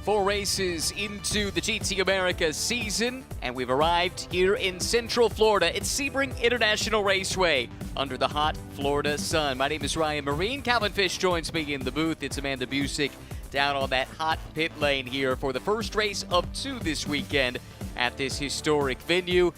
4 races into the GT America season, and we've arrived here in Central Florida. It's Sebring International Raceway under the hot Florida sun. My name is Ryan Marine. Calvin Fish joins me in the booth. It's Amanda Busick down on that hot pit lane here for the first race of 2 this weekend at this historic venue.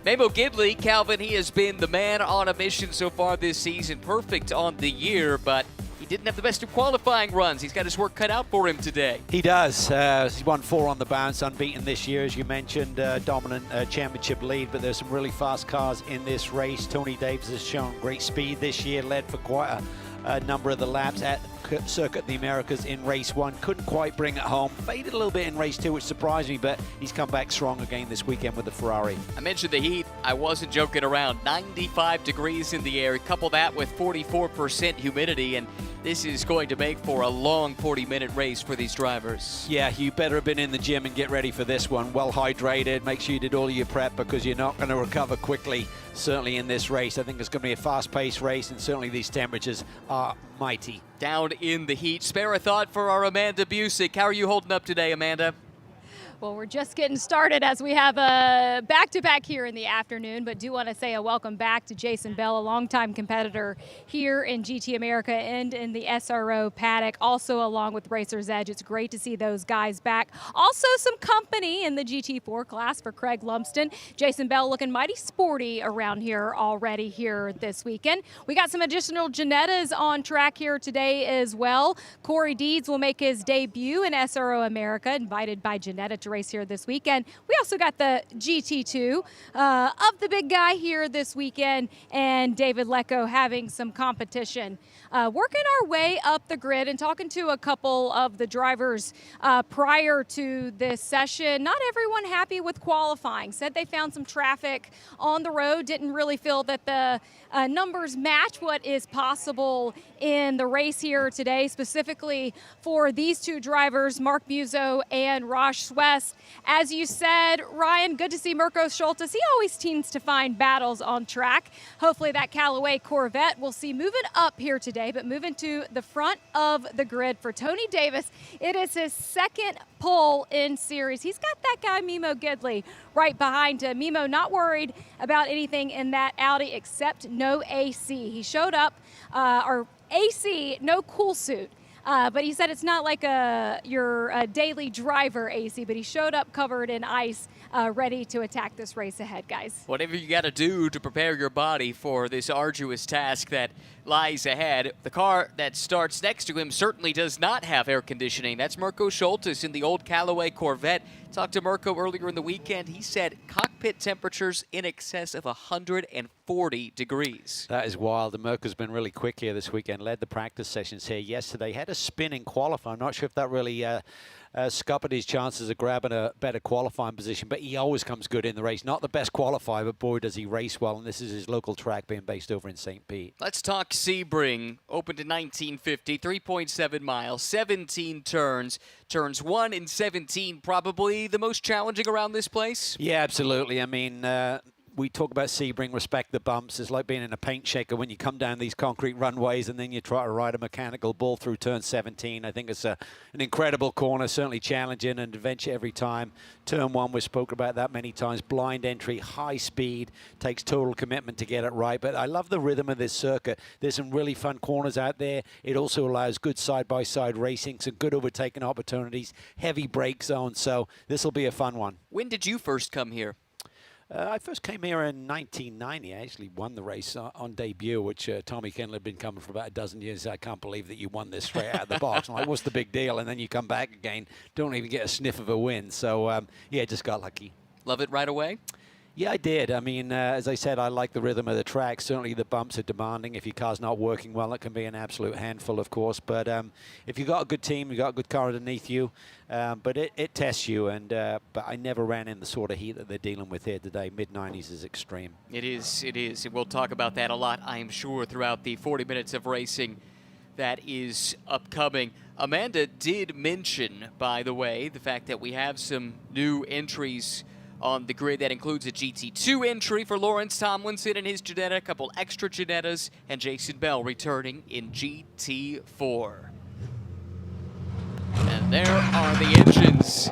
Memo Gidley, Calvin, he has been the man on a mission so far this season. Perfect on the year, but he didn't have the best of qualifying runs. He's got his work cut out for him today. He does. He's won 4 on the bounce, unbeaten this year, as you mentioned. Dominant championship lead, but there's some really fast cars in this race. Tony Davis has shown great speed this year, led for quite a number of the laps at Circuit of the Americas in race 1. Couldn't quite bring it home. Faded a little bit in race 2, which surprised me, but he's come back strong again this weekend with the Ferrari. I mentioned the heat. I wasn't joking around. 95 degrees in the air. Couple that with 44% humidity, and this is going to make for a long 40-minute race for these drivers. Yeah, you better have been in the gym and get ready for this one. Well hydrated. Make sure you did all of your prep because you're not going to recover quickly, certainly in this race. I think it's going to be a fast-paced race, and certainly these temperatures are mighty. Down in the heat. Spare a thought for our Amanda Busick. How are you holding up today, Amanda? Well, we're just getting started as we have a back-to-back here in the afternoon, but do want to say a welcome back to Jason Bell, a longtime competitor here in GT America and in the SRO paddock, also along with Racer's Edge. It's great to see those guys back. Also some company in the GT4 class for Craig Lumsden. Jason Bell looking mighty sporty around here already here this weekend. We got some additional Ginettas on track here today as well. Corey Deeds will make his debut in SRO America, invited by Ginetta to race here this weekend. We also got the GT2 of the big guy here this weekend, and David Lecco having some competition. Working our way up the grid and talking to a couple of the drivers prior to this session. Not everyone happy with qualifying. Said they found some traffic on the road, didn't really feel that the numbers match what is possible in the race here today, specifically for these 2 drivers, Mark Muzo and Raj Swess. As you said, Ryan, good to see Mirko Schultes. He always tends to find battles on track. Hopefully that Callaway Corvette we'll see moving up here today, but moving to the front of the grid for Tony Davis. It is his 2nd pole in series. He's got that guy Memo Gidley right behind him. Memo not worried about anything in that Audi except no AC. He showed up, or AC, no cool suit. But he said it's not like your daily driver AC, but he showed up covered in ice, ready to attack this race ahead, guys. Whatever you got to do to prepare your body for this arduous task that lies ahead. The car that starts next to him certainly does not have air conditioning. That's Mirko Schultes in the old Callaway Corvette. Talked to Mirko earlier in the weekend. He said cockpit temperatures in excess of 140 degrees. That is wild. And Mirko's been really quick here this weekend. Led the practice sessions here yesterday. Had a spin in qualifying. I'm not sure if that really scuppered his chances of grabbing a better qualifying position, but he always comes good in the race. Not the best qualifier, but boy, does he race well, and this is his local track being based over in St. Pete. Let's talk Sebring. Opened in 1950, 3.7 miles, 17 turns. Turns 1 and 17, probably the most challenging around this place? Yeah, absolutely. I mean, we talk about Sebring, respect the bumps. It's like being in a paint shaker when you come down these concrete runways and then you try to ride a mechanical bull through turn 17. I think it's an incredible corner, certainly challenging and adventure every time. Turn 1, we've spoken about that many times. Blind entry, high speed, takes total commitment to get it right. But I love the rhythm of this circuit. There's some really fun corners out there. It also allows good side-by-side racing, some good overtaking opportunities, heavy brake zones. So this will be a fun one. When did you first come here? I first came here in 1990. I actually won the race on debut, which Tommy Kendall had been coming for about a dozen years. I can't believe that you won this straight out of the box. I'm like, what's the big deal? And then you come back again, don't even get a sniff of a win. So, yeah, just got lucky. Love it right away? Yeah, I did. I mean, as I said, I like the rhythm of the track. Certainly the bumps are demanding. If your car's not working well, it can be an absolute handful, of course. But if you've got a good team, you've got a good car underneath you, but it tests you. And but I never ran in the sort of heat that they're dealing with here today. Mid-90s is extreme. It is. It is. And we'll talk about that a lot, I am sure, throughout the 40 minutes of racing that is upcoming. Amanda did mention, by the way, the fact that we have some new entries on the grid. That includes a GT2 entry for Lawrence Tomlinson and his Ginetta, a couple extra Ginettas, and Jason Bell returning in GT4. And there are the engines is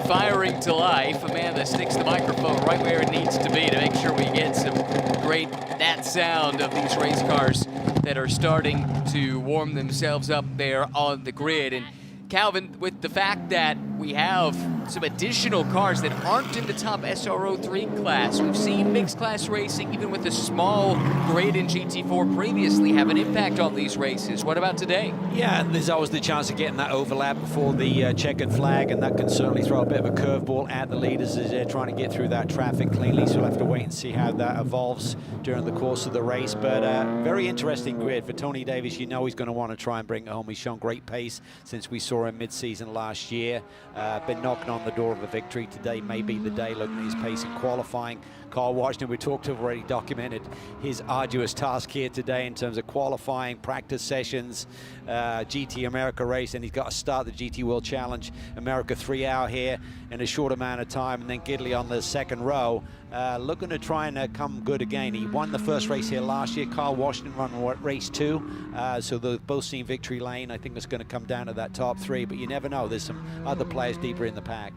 firing to life. Amanda sticks the microphone right where it needs to be to make sure we get some great that sound of these race cars that are starting to warm themselves up there on the grid. And Calvin, with the fact that we have some additional cars that aren't in the top SRO3 class, we've seen mixed class racing, even with a small grade in GT4 previously, have an impact on these races. What about today? Yeah, there's always the chance of getting that overlap before the checkered flag, and that can certainly throw a bit of a curveball at the leaders as they're trying to get through that traffic cleanly. So we'll have to wait and see how that evolves during the course of the race. But very interesting grid for Tony Davis. You know he's going to want to try and bring it home. He's shown great pace since we saw him mid-season last year. Been knocking on the door of a victory. Today may be the day, looking at his pace in qualifying. Carl Washington, we talked, have already documented his arduous task here today in terms of qualifying, practice sessions, GT America race, and he's got to start the GT World Challenge America 3-hour here in a short amount of time, and then Gidley on the second row, looking to try and come good again. He won the first race here last year. Carl Washington won race 2, so they've both seen victory lane. I think it's going to come down to that top 3, but you never know. There's some other players deeper in the pack.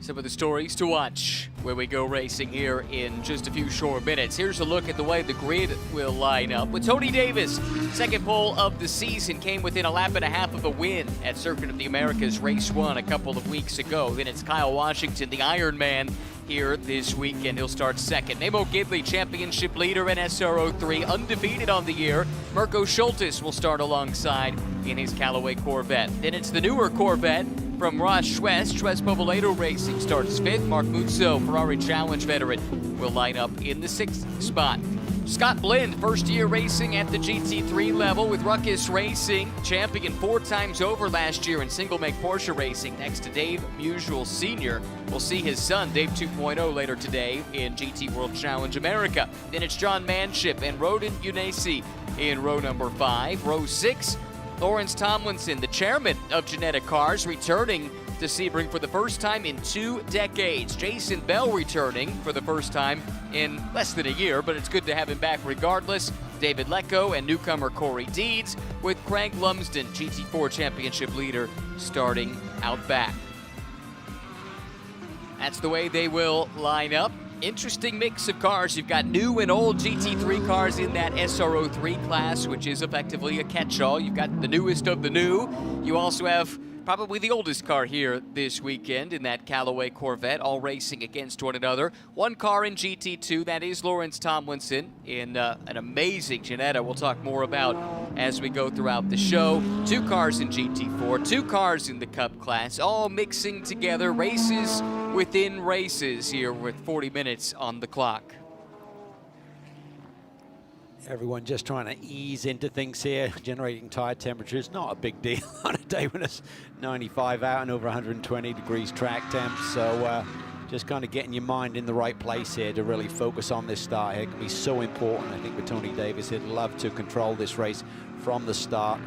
Some of the stories to watch where we go racing here in just a few short minutes. Here's a look at the way the grid will line up. With Tony Davis, second pole of the season, came within a lap and a half of a win at Circuit of the Americas Race 1 a couple of weeks ago. Then it's Kyle Washington, the Iron Man, here this weekend. He'll start second. Nemo Gidley, championship leader in SRO3, undefeated on the year. Mirko Schultes will start alongside in his Callaway Corvette. Then it's the newer Corvette from Ross Schwest. Schwest Povolato Racing starts fifth. Mark Muzzo, Ferrari Challenge veteran, will line up in the 6th spot. Scott Blind, first year racing at the GT3 level with Ruckus Racing, champion 4 times over last year in single-make Porsche racing, next to Dave Musial Sr. We'll see his son, Dave 2.0, later today in GT World Challenge America. Then it's John Manship and Rodin Unesi in row number 5. Row 6, Lawrence Tomlinson, the chairman of Genetic Cars, returning to Sebring for the first time in 2 decades. Jason Bell returning for the first time in less than a year, but it's good to have him back regardless. David Lecco and newcomer Corey Deeds, with Craig Lumsden, GT4 championship leader, starting out back. That's the way they will line up. Interesting mix of cars. You've got new and old GT3 cars in that SRO3 class, which is effectively a catch-all. You've got the newest of the new. You also have probably the oldest car here this weekend in that Callaway Corvette, all racing against one another. One car in GT2, that is Lawrence Tomlinson in an amazing Ginetta we'll talk more about as we go throughout the show. 2 cars in GT4, 2 cars in the Cup class, all mixing together, races within races here with 40 minutes on the clock. Everyone just trying to ease into things here. Generating tire temperatures, not a big deal on a day when it's 95 out and over 120 degrees track temp. So just kind of getting your mind in the right place here to really focus on this start here. It can be so important. I think with Tony Davis, he'd love to control this race from the start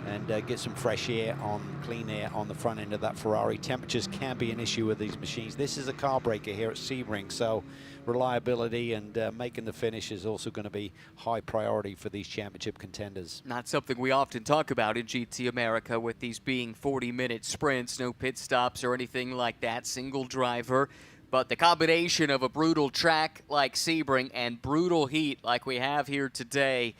and get some fresh air on, clean air on the front end of that Ferrari. Temperatures can be an issue with these machines. This is a car breaker here at Sebring, so reliability and making the finish is also going to be high priority for these championship contenders. Not something we often talk about in GT America, with these being 40-minute sprints, no pit stops or anything like that, single driver. But the combination of a brutal track like Sebring and brutal heat like we have here today,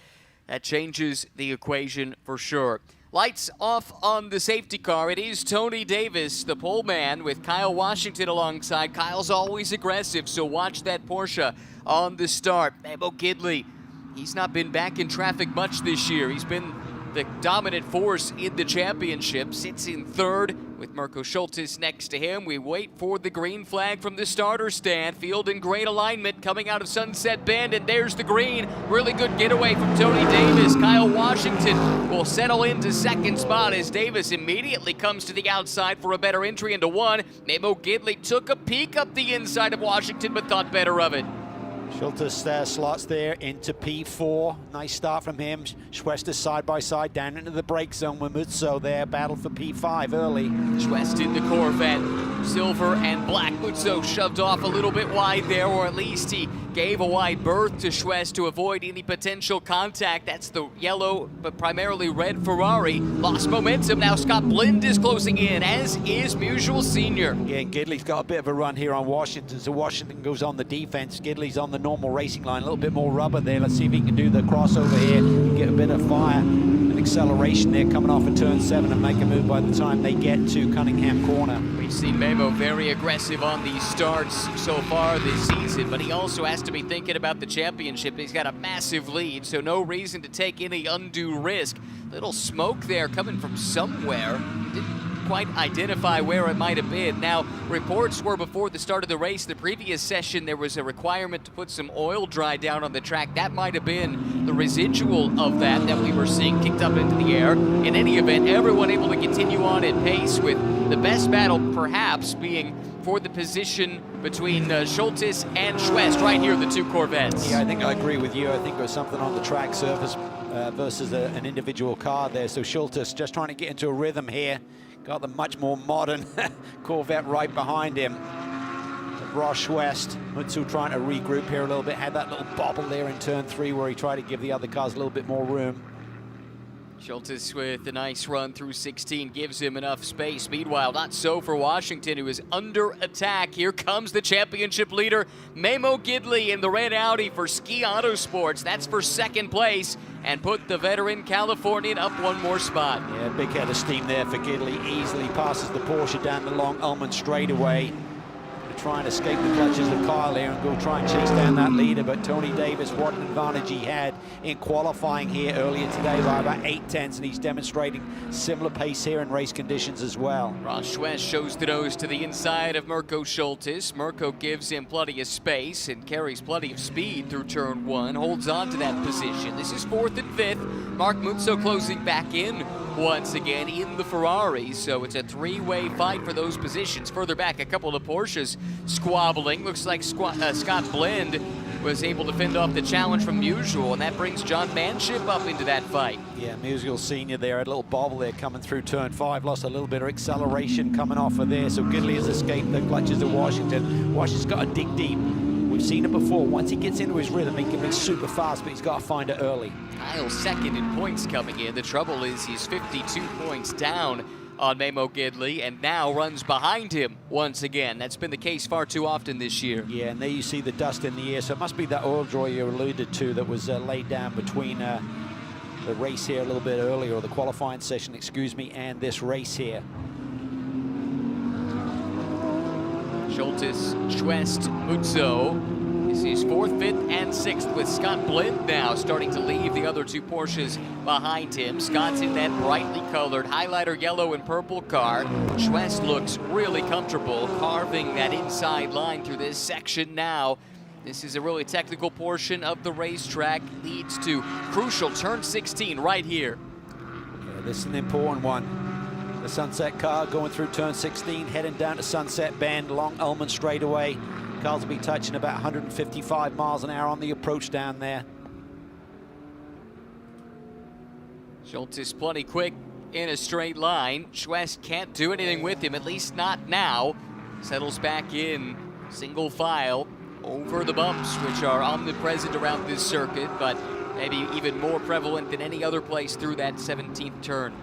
that changes the equation for sure. Lights off on the safety car. It is Tony Davis, the pole man, with Kyle Washington alongside. Kyle's always aggressive, so watch that Porsche on the start. Nemo Gidley, he's not been back in traffic much this year. He's been the dominant force in the championship, sits in 3rd with Mirko Schultes next to him. We wait for the green flag from the starter stand. Field in great alignment coming out of Sunset Bend, and there's the green. Really good getaway from Tony Davis. Kyle Washington will settle into 2nd spot as Davis immediately comes to the outside for a better entry into 1. Nemo Gidley took a peek up the inside of Washington but thought better of it. Schultes slots there into P4. Nice start from him. Schwester side by side down into the brake zone with Muzzo there. Battle for P5 early. Schwest in the Corvette. Silver and black. Muzzo shoved off a little bit wide there, or at least he gave a wide berth to Schwest to avoid any potential contact. That's the yellow, but primarily red Ferrari. Lost momentum. Now Scott Blind is closing in, as is Musial Sr. Yeah, and Gidley's got a bit of a run here on Washington, so Washington goes on the defense. Gidley's on the normal racing line, a little bit more rubber there. Let's see if he can do the crossover here, get a bit of fire and acceleration there coming off of turn 7 and make a move by the time they get to Cunningham Corner. We've seen Memo very aggressive on these starts so far this season, but he also has to be thinking about the championship. He's got a massive lead, so no reason to take any undue risk. Little smoke there coming from somewhere. Didn't quite identify where it might have been. Now, reports were before the start of the race, the previous session, there was a requirement to put some oil dry down on the track. That might have been the residual of that we were seeing kicked up into the air. In any event, everyone able to continue on at pace, with the best battle perhaps being for the position between Schultes and Schwest, right here, the two Corvettes. Yeah, I think I agree with you. I think there was something on the track surface versus an individual car there. So Schultes just trying to get into a rhythm here. Got the much more modern Corvette right behind him. Ross Schwest, Mutsu trying to regroup here a little bit. Had that little bobble there in turn 3 where he tried to give the other cars a little bit more room. Schultes with a nice run through 16 gives him enough space. Meanwhile, not so for Washington, who is under attack. Here comes the championship leader, Memo Gidley, in the red Audi for Ski Autosports. That's for second place, and put the veteran Californian up one more spot. Yeah, big head of steam there for Gidley. Easily passes the Porsche down the long Ullman straightaway. Try and escape the clutches of Kyle here and go try and chase down that leader, but Tony Davis, what an advantage he had in qualifying here earlier today by about 8/10, and he's demonstrating similar pace here in race conditions as well. Ross Schwest shows the nose to the inside of Mirko Schultes. Mirko gives him plenty of space and carries plenty of speed through turn 1, holds on to that position. This is 4th and 5th. Mark Mutso closing back in once again in the Ferrari, so it's a 3-way fight for those positions. Further back, a couple of Porsches squabbling. Looks like Scott Blind was able to fend off the challenge from Musial, and that brings John Manship up into that fight. Yeah, Musial Sr. there, a little bobble there coming through turn 5, lost a little bit of acceleration coming off of there, so Gidley has escaped the clutches of Washington. Washington's got to dig deep. We've seen it before. Once he gets into his rhythm, he can be super fast, but he's got to find it early. Kyle second in points coming in. The trouble is he's 52 points down on Memo Gidley, and now runs behind him once again. That's been the case far too often this year. Yeah, and there you see the dust in the air, so it must be that oil draw you alluded to that was laid down between the race here a little bit earlier, or the qualifying session, excuse me, and this race here. Schultes, Schwest, Mutso. This is 4th, 5th, and 6th, with Scott Blind now starting to leave the other two Porsches behind him. Scott's in that brightly colored highlighter yellow and purple car. Schwest looks really comfortable carving that inside line through this section now. This is a really technical portion of the racetrack. Leads to crucial turn 16 right here. Yeah, this is an important one. The Sunset car going through turn 16, heading down to Sunset Bend, long Ullman straightaway. Cars will be touching about 155 miles an hour on the approach down there. Schultes plenty quick in a straight line. Schwest can't do anything with him, at least not now. Settles back in, single file, over the bumps, which are omnipresent around this circuit, but maybe even more prevalent than any other place through that 17th turn.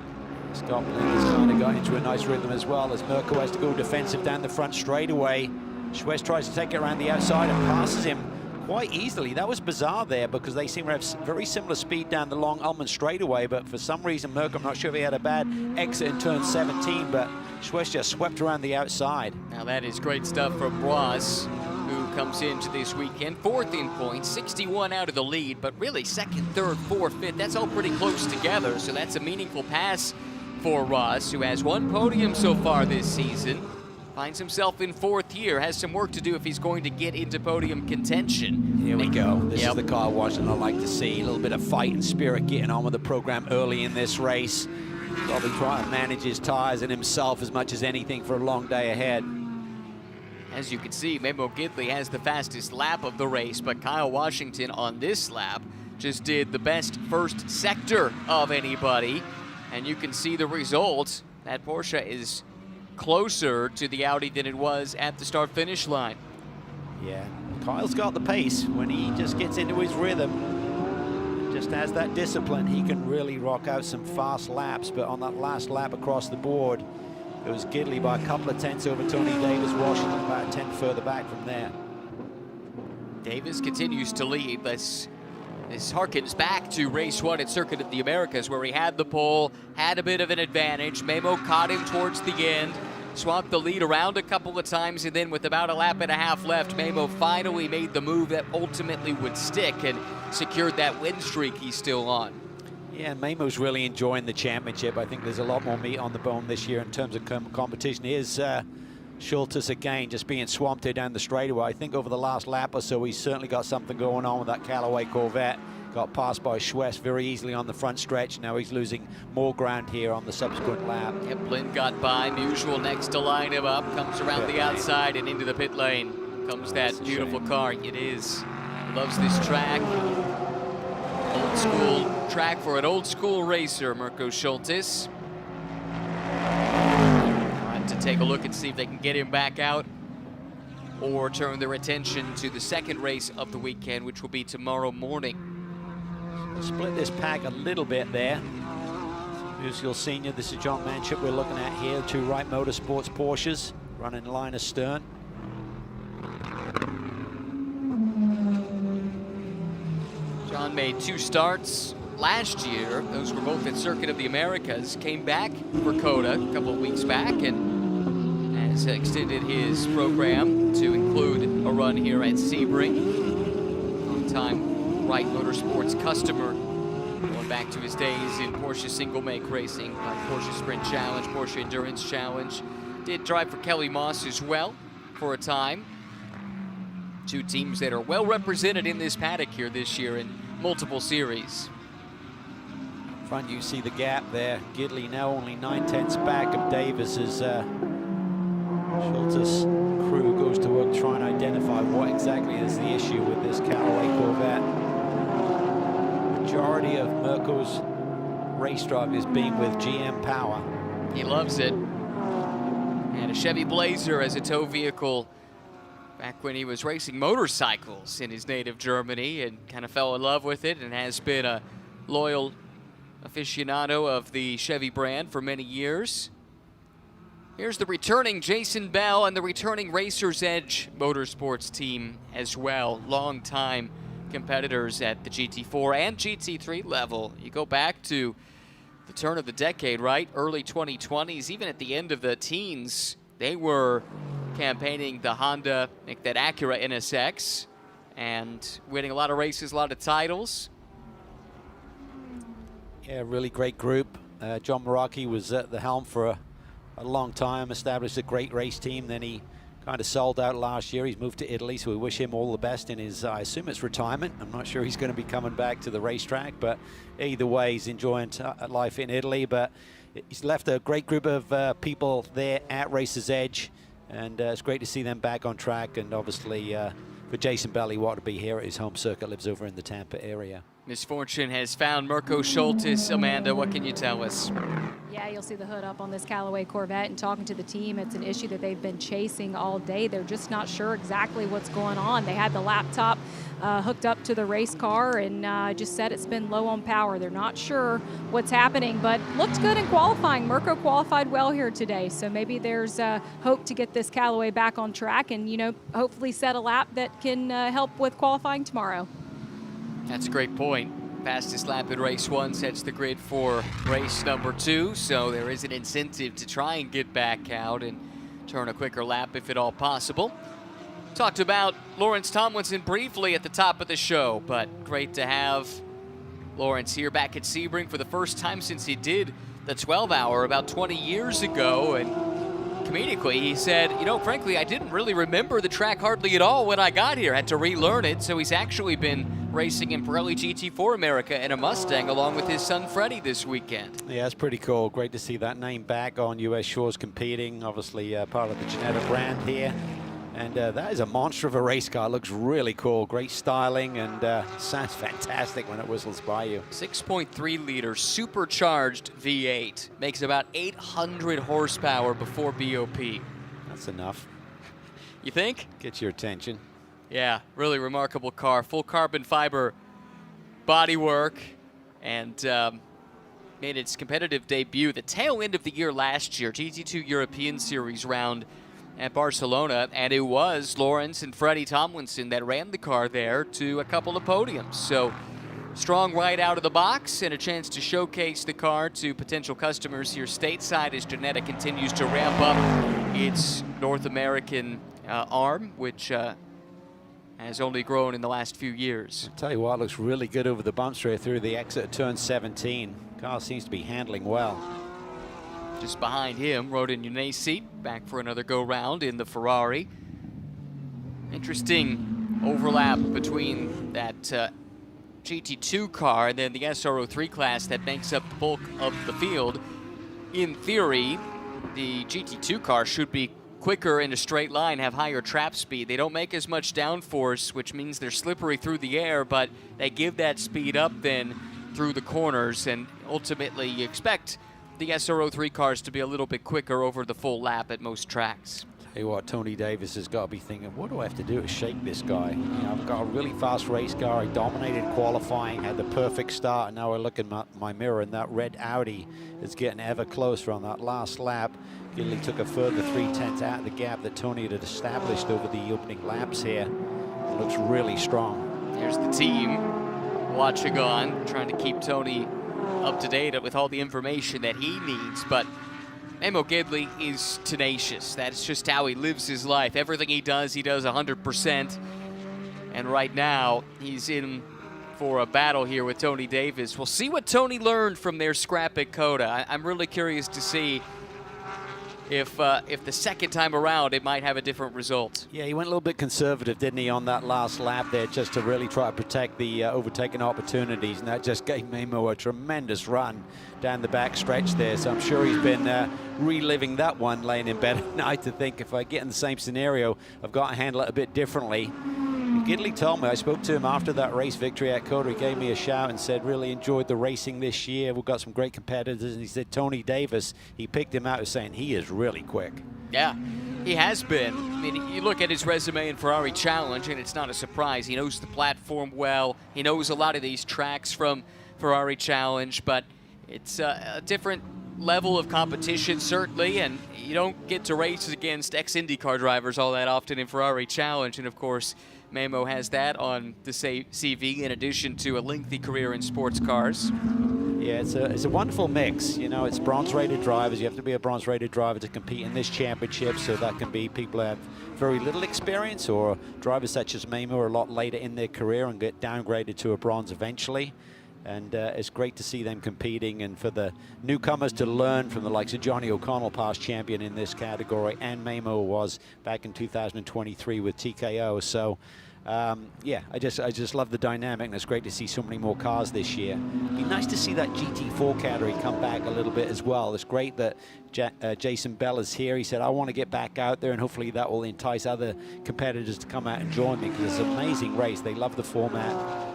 Scott Blind has kind of got into a nice rhythm as well, as Mirko has to go defensive down the front straightaway. Schwest tries to take it around the outside and passes him quite easily. That was bizarre there, because they seem to have very similar speed down the long Ullman straightaway, but for some reason Mirko, I'm not sure if he had a bad exit in turn 17, but Schwest just swept around the outside. Now that is great stuff from Ross, who comes into this weekend 4th in points, 61 out of the lead, but really 2nd, 3rd, 4th, 5th, that's all pretty close together, so that's a meaningful pass for Ross, who has 1 podium so far this season. Finds himself in 4th here, has some work to do if he's going to get into podium contention. Here we go. This is the car Washington I like to see. A little bit of fight and spirit getting on with the program early in this race. Probably trying to manage his tires and himself as much as anything for a long day ahead. As you can see, Memo Gidley has the fastest lap of the race, but Kyle Washington on this lap just did the best first sector of anybody. And you can see the results. That Porsche is closer to the Audi than it was at the start-finish line. Yeah, Kyle's got the pace. When he just gets into his rhythm, just has that discipline, he can really rock out some fast laps. But on that last lap across the board, it was Gidley by a couple of tenths over Tony Davis. Washington about a tenth further back from there. Davis continues to lead. This harkens back to race 1 at Circuit of the Americas, where he had the pole, had a bit of an advantage. Memo caught him towards the end, swapped the lead around a couple of times, and then with about a lap and a half left, Memo finally made the move that ultimately would stick and secured that win streak he's still on. Yeah, and Memo's really enjoying the championship. I think there's a lot more meat on the bone this year in terms of competition. Here's Schultes again, just being swamped here down the straightaway. I think over the last lap or so, he's certainly got something going on with that Callaway Corvette. Got passed by Schwest very easily on the front stretch. Now he's losing more ground here on the subsequent lap. Blinn got by. Musial next to line him up. Comes around the outside and into the pit lane. Comes that beautiful car. It is. Loves this track. Old school track for an old school racer, Mirko Schultes. To take a look and see if they can get him back out or turn their attention to the second race of the weekend, which will be tomorrow morning. Split this pack a little bit there. Musial Senior, this is John Manship we're looking at here. 2 Wright Motorsports Porsches running line astern. John made 2 starts last year. Those were both at Circuit of the Americas. Came back for COTA a couple of weeks back and has extended his program to include a run here at Sebring. Long-time Wright Motorsports customer, going back to his days in Porsche single-make racing, Porsche Sprint Challenge, Porsche Endurance Challenge. Did drive for Kelly Moss as well for a time. 2 teams that are well represented in this paddock here this year in multiple series. Front, you see the gap there. Gidley now only 9/10 back of Davis's. Schultes' crew goes to work trying to identify what exactly is the issue with this Callaway Corvette. Majority of Mirko's race drivers being with GM Power. He loves it. And a Chevy Blazer as a tow vehicle back when he was racing motorcycles in his native Germany, and kind of fell in love with it and has been a loyal aficionado of the Chevy brand for many years. Here's the returning Jason Bell and the returning Racer's Edge Motorsports team as well. Long-time competitors at the GT4 and GT3 level. You go back to the turn of the decade, right? Early 2020s, even at the end of the teens, they were campaigning the Honda, that Acura NSX, and winning a lot of races, a lot of titles. Yeah, really great group. John Meraki was at the helm for a long time, established a great race team. Then he kind of sold out last year. He's moved to Italy, so we wish him all the best in his, I assume it's retirement. I'm not sure he's going to be coming back to the racetrack, but either way, he's enjoying life in Italy. But he's left a great group of people there at Racer's Edge, and it's great to see them back on track. And obviously, for Jason Bell, he wanted to be here at his home circuit, lives over in the Tampa area. Misfortune has found Mirko Schultes. Amanda, what can you tell us? Yeah, you'll see the hood up on this Callaway Corvette, and talking to the team, it's an issue that they've been chasing all day. They're just not sure exactly what's going on. They had the laptop hooked up to the race car and just said it's been low on power. They're not sure what's happening, but looked good in qualifying. Mirko qualified well here today, so maybe there's hope to get this Callaway back on track and, you know, hopefully set a lap that can help with qualifying tomorrow. That's a great point. Fastest lap in race 1 sets the grid for race number 2, so there is an incentive to try and get back out and turn a quicker lap if at all possible. Talked about Lawrence Tomlinson briefly at the top of the show, but great to have Lawrence here back at Sebring for the first time since he did the 12-hour about 20 years ago. And comedically, he said, you know, frankly, I didn't really remember the track hardly at all when I got here. I had to relearn it, so he's actually been racing in Pirelli GT4 America in a Mustang along with his son Freddie this weekend. Yeah, it's pretty cool. Great to see that name back on US shores competing. Obviously part of the Ginetta brand here. And that is a monster of a race car. Looks really cool. Great styling and sounds fantastic when it whistles by you. 6.3 liter supercharged V8. Makes about 800 horsepower before BOP. That's enough. You think? Gets your attention. Yeah, really remarkable car. Full carbon fiber bodywork, and made its competitive debut the tail end of the year last year, GT2 European Series round at Barcelona, and it was Lawrence and Freddie Tomlinson that ran the car there to a couple of podiums. So strong right out of the box and a chance to showcase the car to potential customers here stateside as Ginetta continues to ramp up its North American arm, which has only grown in the last few years. I'll tell you what, it looks really good over the bump straight through the exit of turn 17. Car seems to be handling well. Just behind him, Rodin Unesi back for another go-round in the Ferrari. Interesting overlap between that GT2 car and then the SRO3 class that makes up the bulk of the field. In theory, the GT2 car should be quicker in a straight line, have higher trap speed. They don't make as much downforce, which means they're slippery through the air, but they give that speed up then through the corners, and ultimately you expect the SRO3 cars to be a little bit quicker over the full lap at most tracks. Tell you what, Tony Davis has got to be thinking, what do I have to do to shake this guy? You know, I've got a really fast race car. I dominated qualifying, had the perfect start, and now I look in my mirror and that red Audi is getting ever closer on that last lap. Gidley took a further 3/10 out of the gap that Tony had established over the opening laps here. It looks really strong. Here's the team watching on, trying to keep Tony up to date with all the information that he needs, but Memo Gidley is tenacious. That's just how he lives his life. Everything he does 100%. And right now, he's in for a battle here with Tony Davis. We'll see what Tony learned from their scrap at Coda. I'm really curious to see if the second time around it might have a different result. Yeah, he went a little bit conservative, didn't he, on that last lap there, just to really try to protect the overtaking opportunities, and that just gave Memo a tremendous run down the back stretch there. So I'm sure he's been reliving that one, laying in bed at night to think, if I get in the same scenario, I've got to handle it a bit differently. Gidley told me, I spoke to him after that race victory at Coda, he gave me a shout and said, really enjoyed the racing this year. We've got some great competitors. And he said, Tony Davis, he picked him out as saying he is really quick. Yeah, he has been. I mean, you look at his resume in Ferrari Challenge, and it's not a surprise. He knows the platform well. He knows a lot of these tracks from Ferrari Challenge, but it's a different level of competition, certainly, and you don't get to race against ex-IndyCar drivers all that often in Ferrari Challenge, and of course, Memo has that on the CV in addition to a lengthy career in sports cars. Yeah, it's a wonderful mix. You know, it's bronze-rated drivers. You have to be a bronze-rated driver to compete in this championship, so that can be people who have very little experience or drivers such as Memo are a lot later in their career and get downgraded to a bronze eventually. And it's great to see them competing, and for the newcomers to learn from the likes of Johnny O'Connell, past champion in this category, and Memo was back in 2023 with TKO. So yeah, I just love the dynamic, and it's great to see so many more cars this year. It'd be nice to see that GT4 category come back a little bit as well. It's great that Jason Bell is here. He said, I want to get back out there, and hopefully that will entice other competitors to come out and join me, because it's an amazing race. They love the format.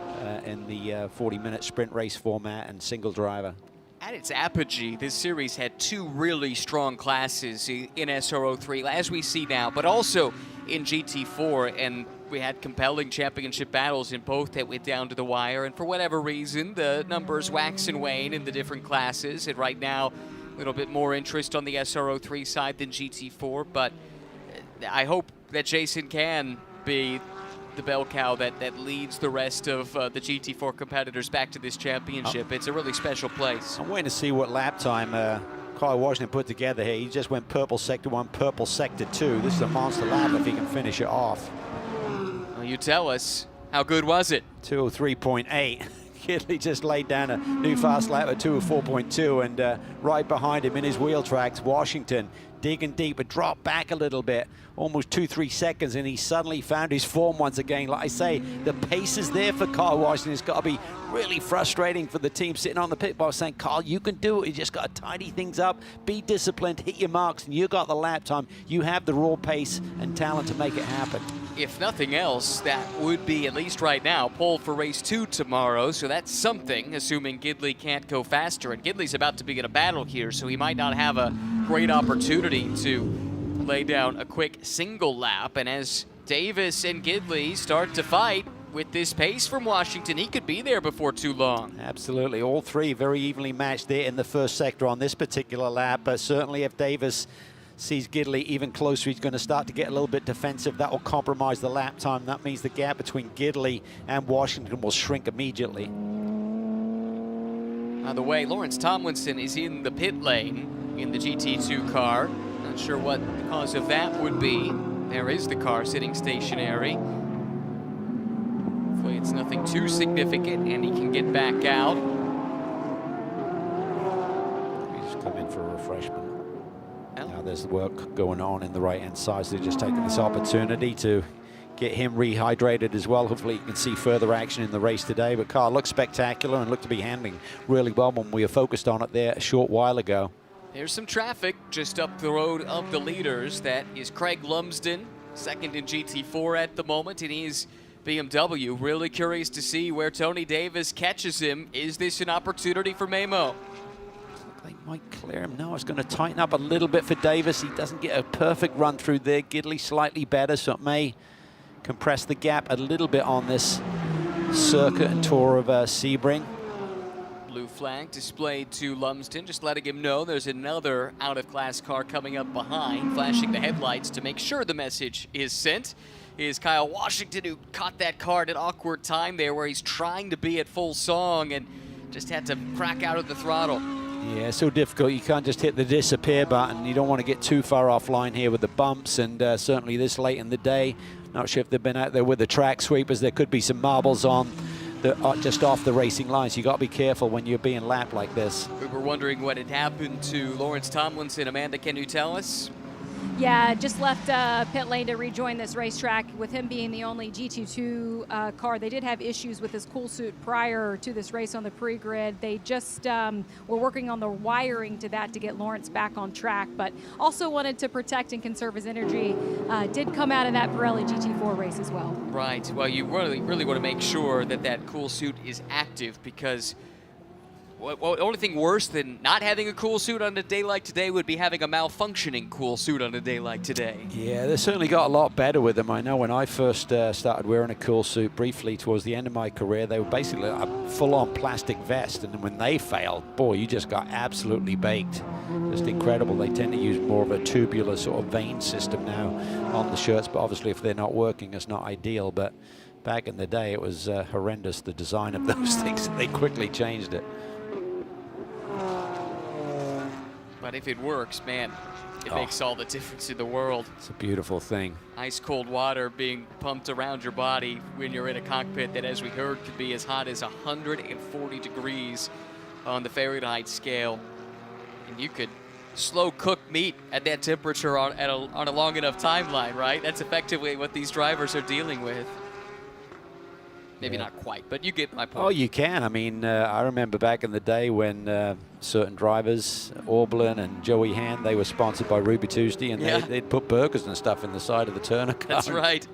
In the 40-minute sprint race format and single driver. At its apogee, this series had two really strong classes in SRO3, as we see now, but also in GT4, and we had compelling championship battles in both that went down to the wire, and for whatever reason, the numbers wax and wane in the different classes, and right now, a little bit more interest on the SRO3 side than GT4, but I hope that Jason can be the bell cow that leads the rest of the GT4 competitors back to this championship. It's a really special place. I'm waiting to see what lap time Kyle Washington put together here. He just went purple sector 1, purple sector 2. This is a monster lap if he can finish it off. Well, you tell us, how good was it? 203.8. Gidley just laid down a new fast lap at 204.2, and right behind him in his wheel tracks, Washington digging deep, but dropped back a little bit, almost 2-3 seconds, and he suddenly found his form once again. Like I say, the pace is there for Kyle Washington. It's got to be really frustrating for the team sitting on the pit box saying, Kyle, you can do it. You just got to tidy things up, be disciplined, hit your marks, and you got the lap time. You have the raw pace and talent to make it happen. If nothing else, that would be, at least right now, pole for race 2 tomorrow, so that's something, assuming Gidley can't go faster. And Gidley's about to be in a battle here, so he might not have a great opportunity to lay down a quick single lap. And as Davis and Gidley start to fight. With this pace from Washington, he could be there before too long. Absolutely. All three very evenly matched there in the first sector on this particular lap. But certainly if Davis sees Gidley even closer, he's going to start to get a little bit defensive. That will compromise the lap time. That means the gap between Gidley and Washington will shrink immediately. By the way, Lawrence Tomlinson is in the pit lane in the GT2 car. Not sure what the cause of that would be. There is the car sitting stationary. Hopefully it's nothing too significant and he can get back out. He's come in for a refreshment. Now there's work going on in the right-hand side, so they're just taking this opportunity to get him rehydrated as well. Hopefully you can see further action in the race today. But car looks spectacular and looked to be handling really well when we were focused on it there a short while ago. There's some traffic just up the road of the leaders. That is Craig Lumsden, second in GT4 at the moment, and he's BMW. Really curious to see where Tony Davis catches him. Is this an opportunity for Memo? They might clear him. No, it's going to tighten up a little bit for Davis. He doesn't get a perfect run through there. Gidley slightly better, so it may compress the gap a little bit on this circuit and tour of Sebring. Blue flag displayed to Lumsden, just letting him know there's another out-of-class car coming up behind, flashing the headlights to make sure the message is sent. Is Kyle Washington, who caught that car at an awkward time there where he's trying to be at full song and just had to crack out of the throttle. Yeah, so difficult. You can't just hit the disappear button. You don't want to get too far offline here with the bumps, and certainly this late in the day. Not sure if they've been out there with the track sweepers. There could be some marbles on the, just off the racing lines. You got to be careful when you're being lapped like this. We were wondering what had happened to Lawrence Tomlinson. Amanda, can you tell us? Yeah, just left pit lane to rejoin this racetrack. With him being the only GT2 car, they did have issues with his cool suit prior to this race on the pre-grid. They just were working on the wiring to that to get Lawrence back on track, but also wanted to protect and conserve his energy. Did come out of that Pirelli GT4 race as well. Right. Well, you really want to make sure that that cool suit is active, because the only thing worse than not having a cool suit on a day like today would be having a malfunctioning cool suit on a day like today. Yeah, they certainly got a lot better with them. I know when I first started wearing a cool suit briefly towards the end of my career, they were basically a full-on plastic vest, and when they failed, boy, you just got absolutely baked. Just incredible. They tend to use more of a tubular sort of vein system now on the shirts, but obviously if they're not working, it's not ideal. But back in the day, it was horrendous, the design of those things. They quickly changed it. But if it works, man, it makes all the difference in the world. It's a beautiful thing. Ice cold water being pumped around your body when you're in a cockpit that, as we heard, could be as hot as 140 degrees on the Fahrenheit scale. And you could slow cook meat at that temperature on a long enough timeline, right? That's effectively what these drivers are dealing with. Maybe not quite, but you get my point. Oh, you can. I mean, I remember back in the day when certain drivers, Orblin and Joey Hand, they were sponsored by Ruby Tuesday, and they'd put burgers and stuff in the side of the Turner car. That's right.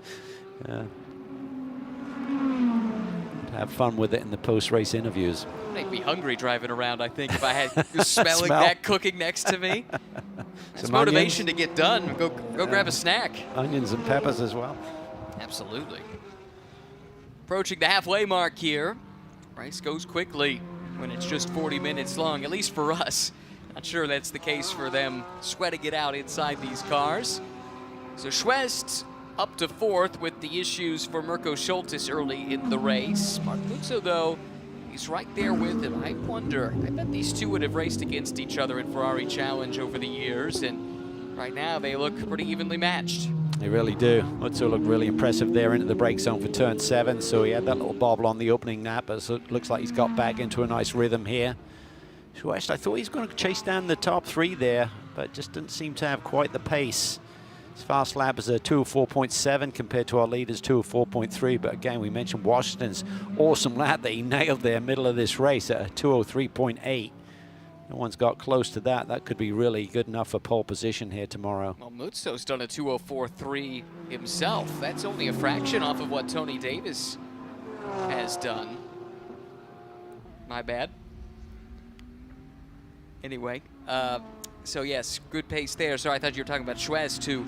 Have fun with it in the post-race interviews. Make me hungry driving around, I think, if I had smelling that cooking next to me. It's motivation to get done. Go grab a snack. Onions and peppers as well. Absolutely. Approaching the halfway mark here. Race goes quickly when it's just 40 minutes long, at least for us. Not sure that's the case for them sweating it out inside these cars. So Schwest up to fourth with the issues for Mirko Schultes early in the race. Mark Mutso, though, he's right there with him. I wonder, I bet these two would have raced against each other in Ferrari Challenge over the years, and right now they look pretty evenly matched. They really do. Mutso looked really impressive there into the brake zone for turn 7, so he had that little bobble on the opening lap, but so it looks like he's got back into a nice rhythm here. Schwest, I thought he was going to chase down the top 3 there, but just didn't seem to have quite the pace. His fast lap is a 204.7 compared to our leader's 204.3, but again, we mentioned Washington's awesome lap that he nailed there middle of this race at a 203.8. No one's got close to that. That could be really good enough for pole position here tomorrow. Well, Mutso's done a 204.3 himself. That's only a fraction off of what Tony Davis has done. My bad. Anyway, so yes, good pace there. So I thought you were talking about Schwest, who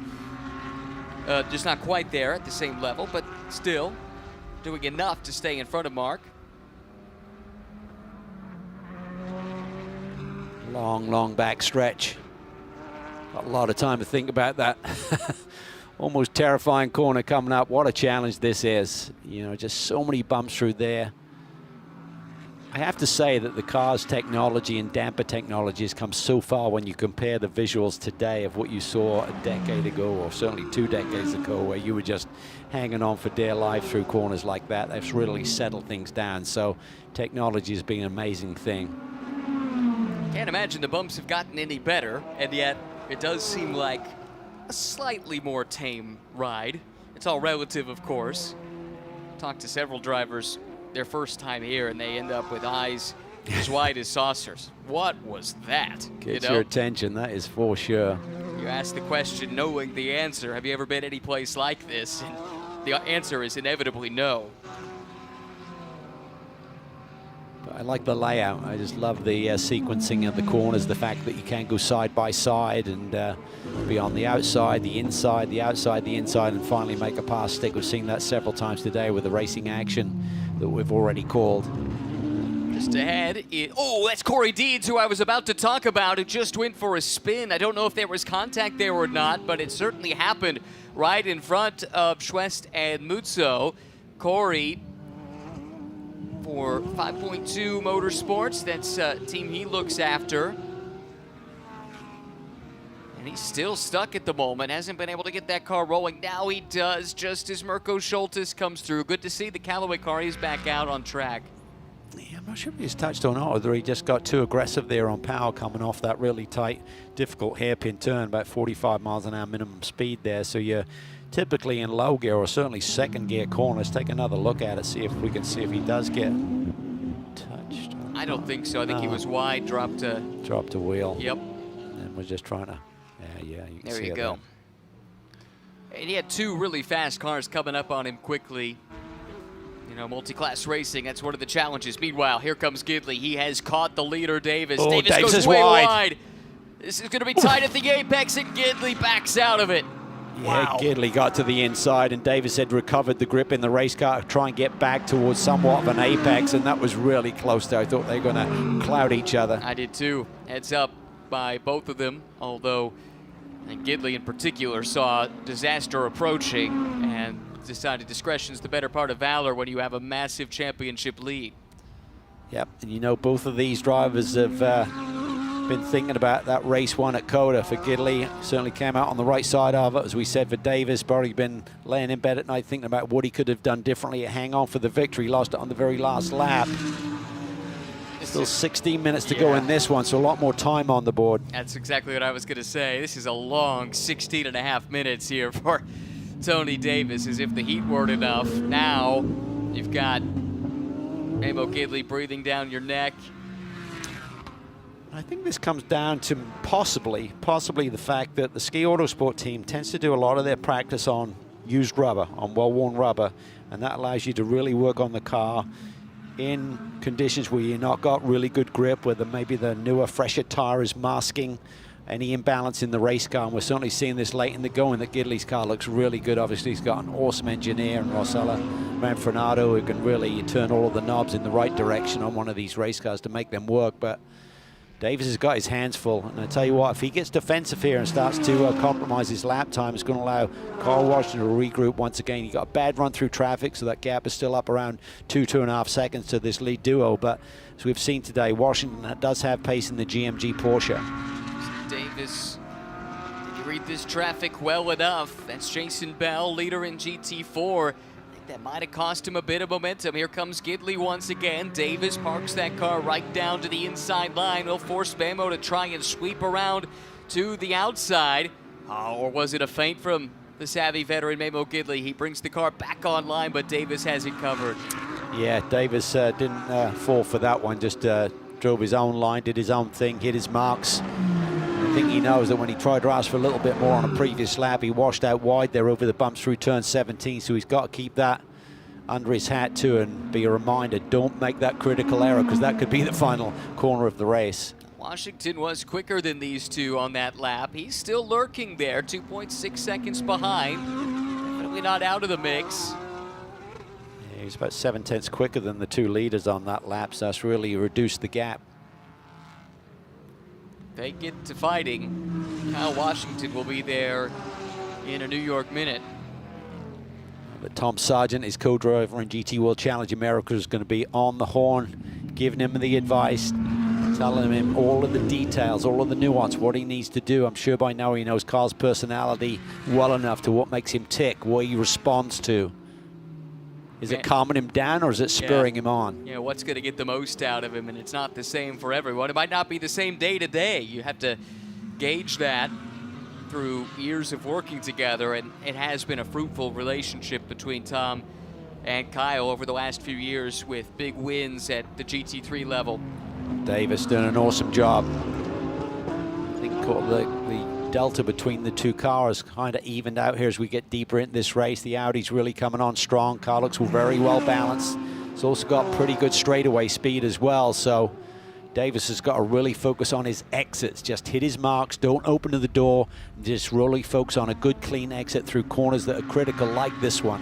Just not quite there at the same level, but still doing enough to stay in front of Mark. Long back stretch. Got a lot of time to think about that. Almost terrifying corner coming up. What a challenge this is. You know, just so many bumps through there. I have to say that the car's technology and damper technology has come so far when you compare the visuals today of what you saw a decade ago, or certainly 2 decades ago, where you were just hanging on for dear life through corners like that. They've really settled things down. So technology has been an amazing thing. Can't imagine the bumps have gotten any better, and yet it does seem like a slightly more tame ride. It's all relative, of course. Talked to several drivers their first time here, and they end up with eyes as wide as saucers. What was that? Gets your attention, that is for sure. You ask the question knowing the answer. Have you ever been any place like this? And the answer is inevitably no. But I like the layout. I just love the sequencing of the corners, the fact that you can go side by side and be on the outside, the inside, the outside, the inside, and finally make a pass stick. We've seen that several times today with the racing action that we've already called. Just ahead, that's Corey Deeds, who I was about to talk about, who just went for a spin. I don't know if there was contact there or not, but it certainly happened right in front of Schwest and Mutso. Corey for 5.2 Motorsports, that's a team he looks after. And he's still stuck at the moment, hasn't been able to get that car rolling. Now he does, just as Mirko Schultes comes through. Good to see the Callaway car, he's back out on track. Yeah, I'm not sure if he's touched on it, or whether he just got too aggressive there on power coming off that really tight, difficult hairpin turn, about 45 miles an hour minimum speed there. So you're typically in low gear, or certainly second gear corners. Take another look at it, see if we can see if he does get touched. I don't think so. I think he was wide, dropped a wheel. Yep. And we're just trying to, yeah, you can there see you it go. there. And he had 2 really fast cars coming up on him quickly. You know, multi-class racing, that's one of the challenges. Meanwhile, here comes Gidley. He has caught the leader, Davis. Oh, Davis Davis goes is way wide. wide. This is going to be tight at the apex, and Gidley backs out of it. Yeah, Wow. Gidley got to the inside, and Davis had recovered the grip in the race car to try and get back towards somewhat of an apex, and that was really close there. I thought they were going to cloud each other. I did too. Heads up by both of them, although I think Gidley in particular saw disaster approaching and decided discretion's the better part of valor when you have a massive championship lead. Yep, and you know both of these drivers have been thinking about that race 1 at Coda. For Gidley, certainly came out on the right side of it. As we said, for Davis, probably been laying in bed at night thinking about what he could have done differently to hang on for the victory. Lost it on the very last lap. Still 16 minutes to go in this one, so a lot more time on the board. That's exactly what I was going to say. This is a long 16 and a half minutes here for Tony Davis, as if the heat weren't enough. Now you've got Memo Gidley breathing down your neck. I think this comes down to possibly the fact that the Ski Autosport team tends to do a lot of their practice on used rubber, on well-worn rubber, and that allows you to really work on the car in conditions where you've not got really good grip, where maybe the newer, fresher tire is masking any imbalance in the race car. And we're certainly seeing this late in the going, that Gidley's car looks really good. Obviously, he's got an awesome engineer in Rossella Manfrenato, who can really turn all of the knobs in the right direction on one of these race cars to make them work. But Davis has got his hands full, and I tell you what, if he gets defensive here and starts to compromise his lap time, it's going to allow Carl Washington to regroup once again. He got a bad run through traffic, so that gap is still up around 2.5 seconds to this lead duo. But as we've seen today, Washington does have pace in the GMG Porsche. Davis, did you read this traffic well enough? That's Jason Bell, leader in GT4. That might have cost him a bit of momentum. Here comes Gidley once again. Davis parks that car right down to the inside line. He'll force Memo to try and sweep around to the outside. Or was it a feint from the savvy veteran Memo Gidley? He brings the car back online, but Davis has it covered. Yeah, Davis didn't fall for that one. Just drove his own line, did his own thing, hit his marks. I think he knows that when he tried to ask for a little bit more on a previous lap, he washed out wide there over the bumps through turn 17, so he's got to keep that under his hat too, and be a reminder, don't make that critical error, because that could be the final corner of the race. Washington was quicker than these two on that lap. He's still lurking there, 2.6 seconds behind. Definitely not out of the mix. Yeah, he's about 7/10 quicker than the two leaders on that lap, so that's really reduced the gap. They get to fighting. Kyle Washington will be there in a New York minute. But Tom Sargent, his co-driver in GT World Challenge America, is going to be on the horn, giving him the advice, telling him all of the details, all of the nuance, what he needs to do. I'm sure by now he knows Carl's personality well enough to what makes him tick, what he responds to. Is it calming him down or is it spurring him on? Yeah, what's going to get the most out of him? And it's not the same for everyone. It might not be the same day to day. You have to gauge that through years of working together, and it has been a fruitful relationship between Tom and Kyle over the last few years with big wins at the GT3 level. Davis doing an awesome job. I think the delta between the two cars kind of evened out here as we get deeper into this race. The Audi's really coming on strong. Car looks very well balanced. It's also got pretty good straightaway speed as well, so Davis has got to really focus on his exits. Just hit his marks, don't open to the door, just really focus on a good clean exit through corners that are critical like this one.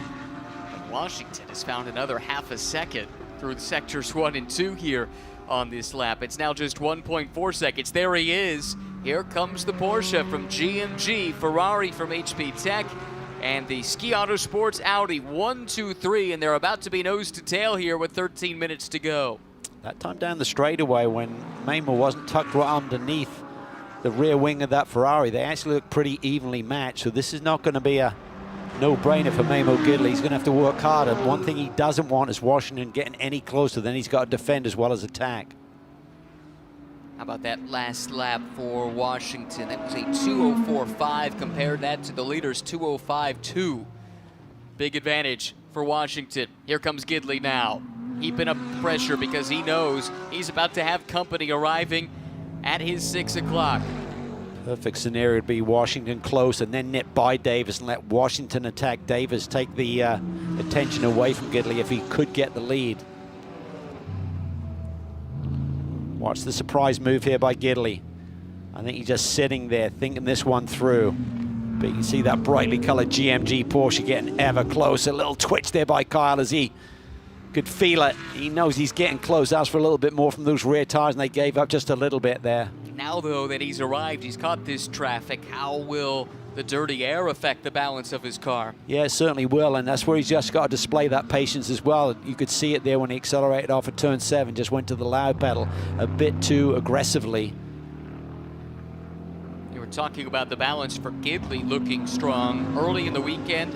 Washington has found another half a second through the sectors 1 and 2 here on this lap. It's now just 1.4 seconds. There he is. Here comes the Porsche from GMG, Ferrari from HP Tech, and the Ski Autosports Audi. 1, 2, 3, and they're about to be nose to tail here with 13 minutes to go. That time down the straightaway when Mamo wasn't tucked right underneath the rear wing of that Ferrari, they actually look pretty evenly matched. So this is not going to be a no-brainer for Mamo Gidley. He's going to have to work harder. One thing he doesn't want is Washington getting any closer. Then he's got to defend as well as attack. How about that last lap for Washington? That was a 2:04.5. Compared that to the leader's 2:05.2. Big advantage for Washington. Here comes Gidley now, heaping up pressure because he knows he's about to have company arriving at his 6 o'clock. Perfect scenario would be Washington close and then nip by Davis and let Washington attack Davis, take the attention away from Gidley if he could get the lead. Watch the surprise move here by Gidley. I think he's just sitting there thinking this one through. But you can see that brightly colored GMG Porsche getting ever closer. A little twitch there by Kyle as he could feel it. He knows he's getting close. Asked for a little bit more from those rear tires and they gave up just a little bit there. Now though that he's arrived, he's caught this traffic, how will the dirty air affect the balance of his car? Yeah, it certainly will, and that's where he's just got to display that patience as well. You could see it there when he accelerated off at turn 7, just went to the loud pedal a bit too aggressively. You were talking about the balance for Gidley looking strong early in the weekend,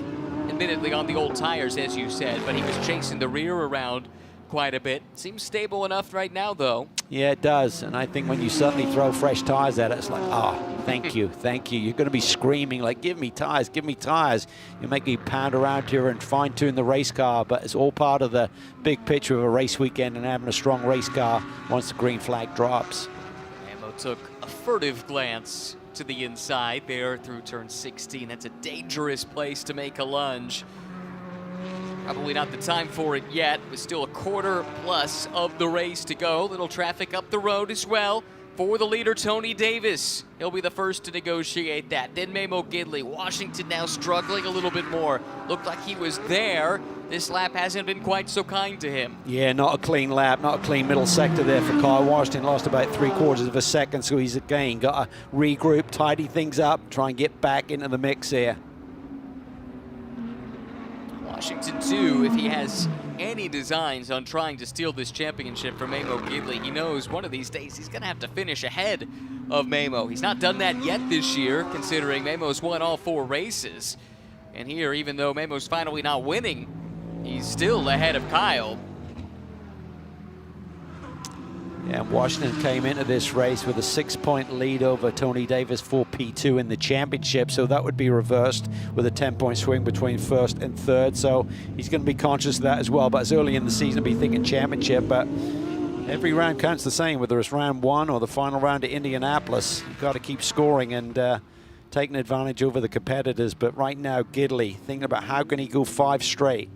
admittedly on the old tires as you said, but he was chasing the rear around quite a bit. Seems stable enough right now though. Yeah, it does, and I think when you suddenly throw fresh tires at it, it's like, oh, thank you, thank you. You're going to be screaming like, give me tires, give me tires. You make me pound around here and fine-tune the race car, but it's all part of the big picture of a race weekend and having a strong race car once the green flag drops. Mamo took a furtive glance to the inside there through turn 16. That's a dangerous place to make a lunge. Probably not the time for it yet. There's still a quarter plus of the race to go. Little traffic up the road as well for the leader, Tony Davis. He'll be the first to negotiate that. Then Mamo Gidley. Washington now struggling a little bit more. Looked like he was there. This lap hasn't been quite so kind to him. Yeah, not a clean lap, not a clean middle sector there for Kyle Washington. Lost about 3/4 of a second, so he's again got to regroup, tidy things up, try and get back into the mix here. Washington, too, if he has any designs on trying to steal this championship from Mamo Gidley, he knows one of these days he's going to have to finish ahead of Mamo. He's not done that yet this year, considering Mamo's won all 4 races. And here, even though Mamo's finally not winning, he's still ahead of Kyle. Yeah, Washington came into this race with a 6-point lead over Tony Davis for P2 in the championship, so that would be reversed with a 10-point swing between first and third, so he's going to be conscious of that as well. But it's early in the season to be thinking championship, but every round counts the same, whether it's round 1 or the final round at Indianapolis. You've got to keep scoring and taking advantage over the competitors. But right now, Gidley thinking about how can he go 5 straight.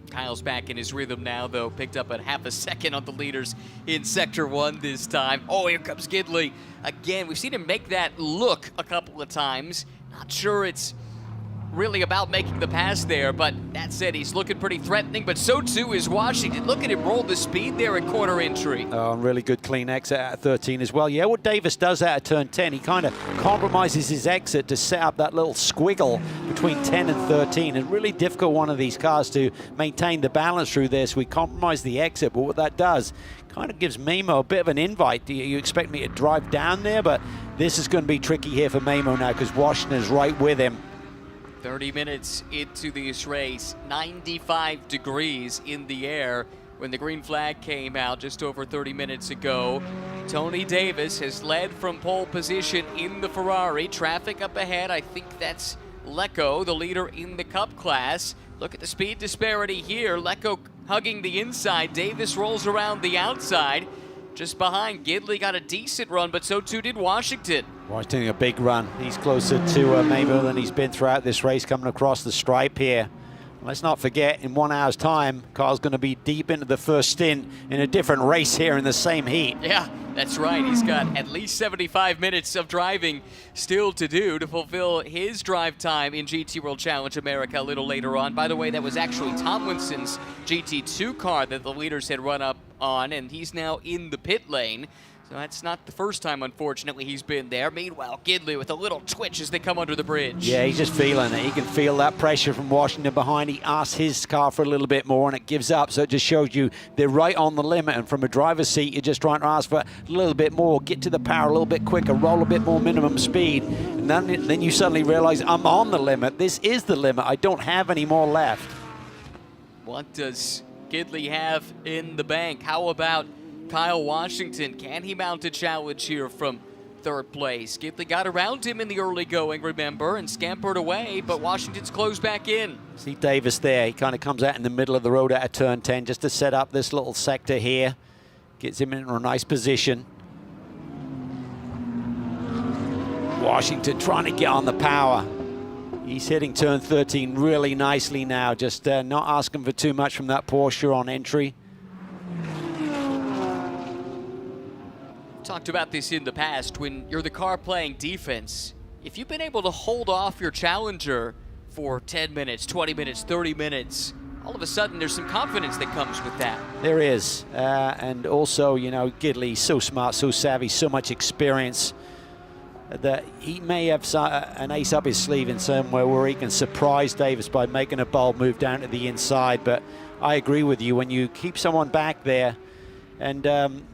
Kyle's back in his rhythm now, though. Picked up a half a second on the leaders in Sector 1 this time. Oh, here comes Gidley. Again, we've seen him make that look a couple of times. Not sure it's really about making the pass there, but that said, he's looking pretty threatening, but so too is Washington. Look at him roll the speed there at corner entry. Oh, really good clean exit out of 13 as well. Yeah, what Davis does out of turn 10, he kind of compromises his exit to set up that little squiggle between 10 and 13. And really difficult one of these cars to maintain the balance through this. We compromise the exit, but what that does kind of gives Mamo a bit of an invite. You expect me to drive down there, but this is going to be tricky here for Mamo now because Washington is right with him. 30 minutes into this race, 95 degrees in the air when the green flag came out just over 30 minutes ago. Tony Davis has led from pole position in the Ferrari. Traffic up ahead, I think that's Lecco, the leader in the Cup class. Look at the speed disparity here. Lecco hugging the inside. Davis rolls around the outside. Just behind, Gidley got a decent run, but so too did Washington. Washington a big run. He's closer to Mamo than he's been throughout this race, coming across the stripe here. Let's not forget, in 1 hour's time, Carl's going to be deep into the first stint in a different race here in the same heat. Yeah, that's right. He's got at least 75 minutes of driving still to do to fulfill his drive time in GT World Challenge America a little later on. By the way, that was actually Tomlinson's GT2 car that the leaders had run up on, and he's now in the pit lane. So that's not the first time, unfortunately, he's been there. Meanwhile, Gidley with a little twitch as they come under the bridge. Yeah, he's just feeling it. He can feel that pressure from Washington behind. He asks his car for a little bit more, and it gives up. So it just shows you they're right on the limit. And from a driver's seat, you're just trying to ask for a little bit more, get to the power a little bit quicker, roll a bit more minimum speed. And then you suddenly realize, I'm on the limit. This is the limit. I don't have any more left. What does Gidley have in the bank? How about Kyle Washington? Can he mount a challenge here from third place? Gidley got around him in the early going, remember, and scampered away, but Washington's closed back in. See Davis there. He kind of comes out in the middle of the road out of turn 10 just to set up this little sector here. Gets him in a nice position. Washington trying to get on the power. He's hitting turn 13 really nicely now, just not asking for too much from that Porsche on entry. Talked about this in the past. When you're the car playing defense, if you've been able to hold off your challenger for 10 minutes, 20 minutes, 30 minutes, all of a sudden there's some confidence that comes with that. There is. And also, you know, Gidley's so smart, so savvy, so much experience that he may have an ace up his sleeve in somewhere where he can surprise Davis by making a bold move down to the inside. But I agree with you, when you keep someone back there, and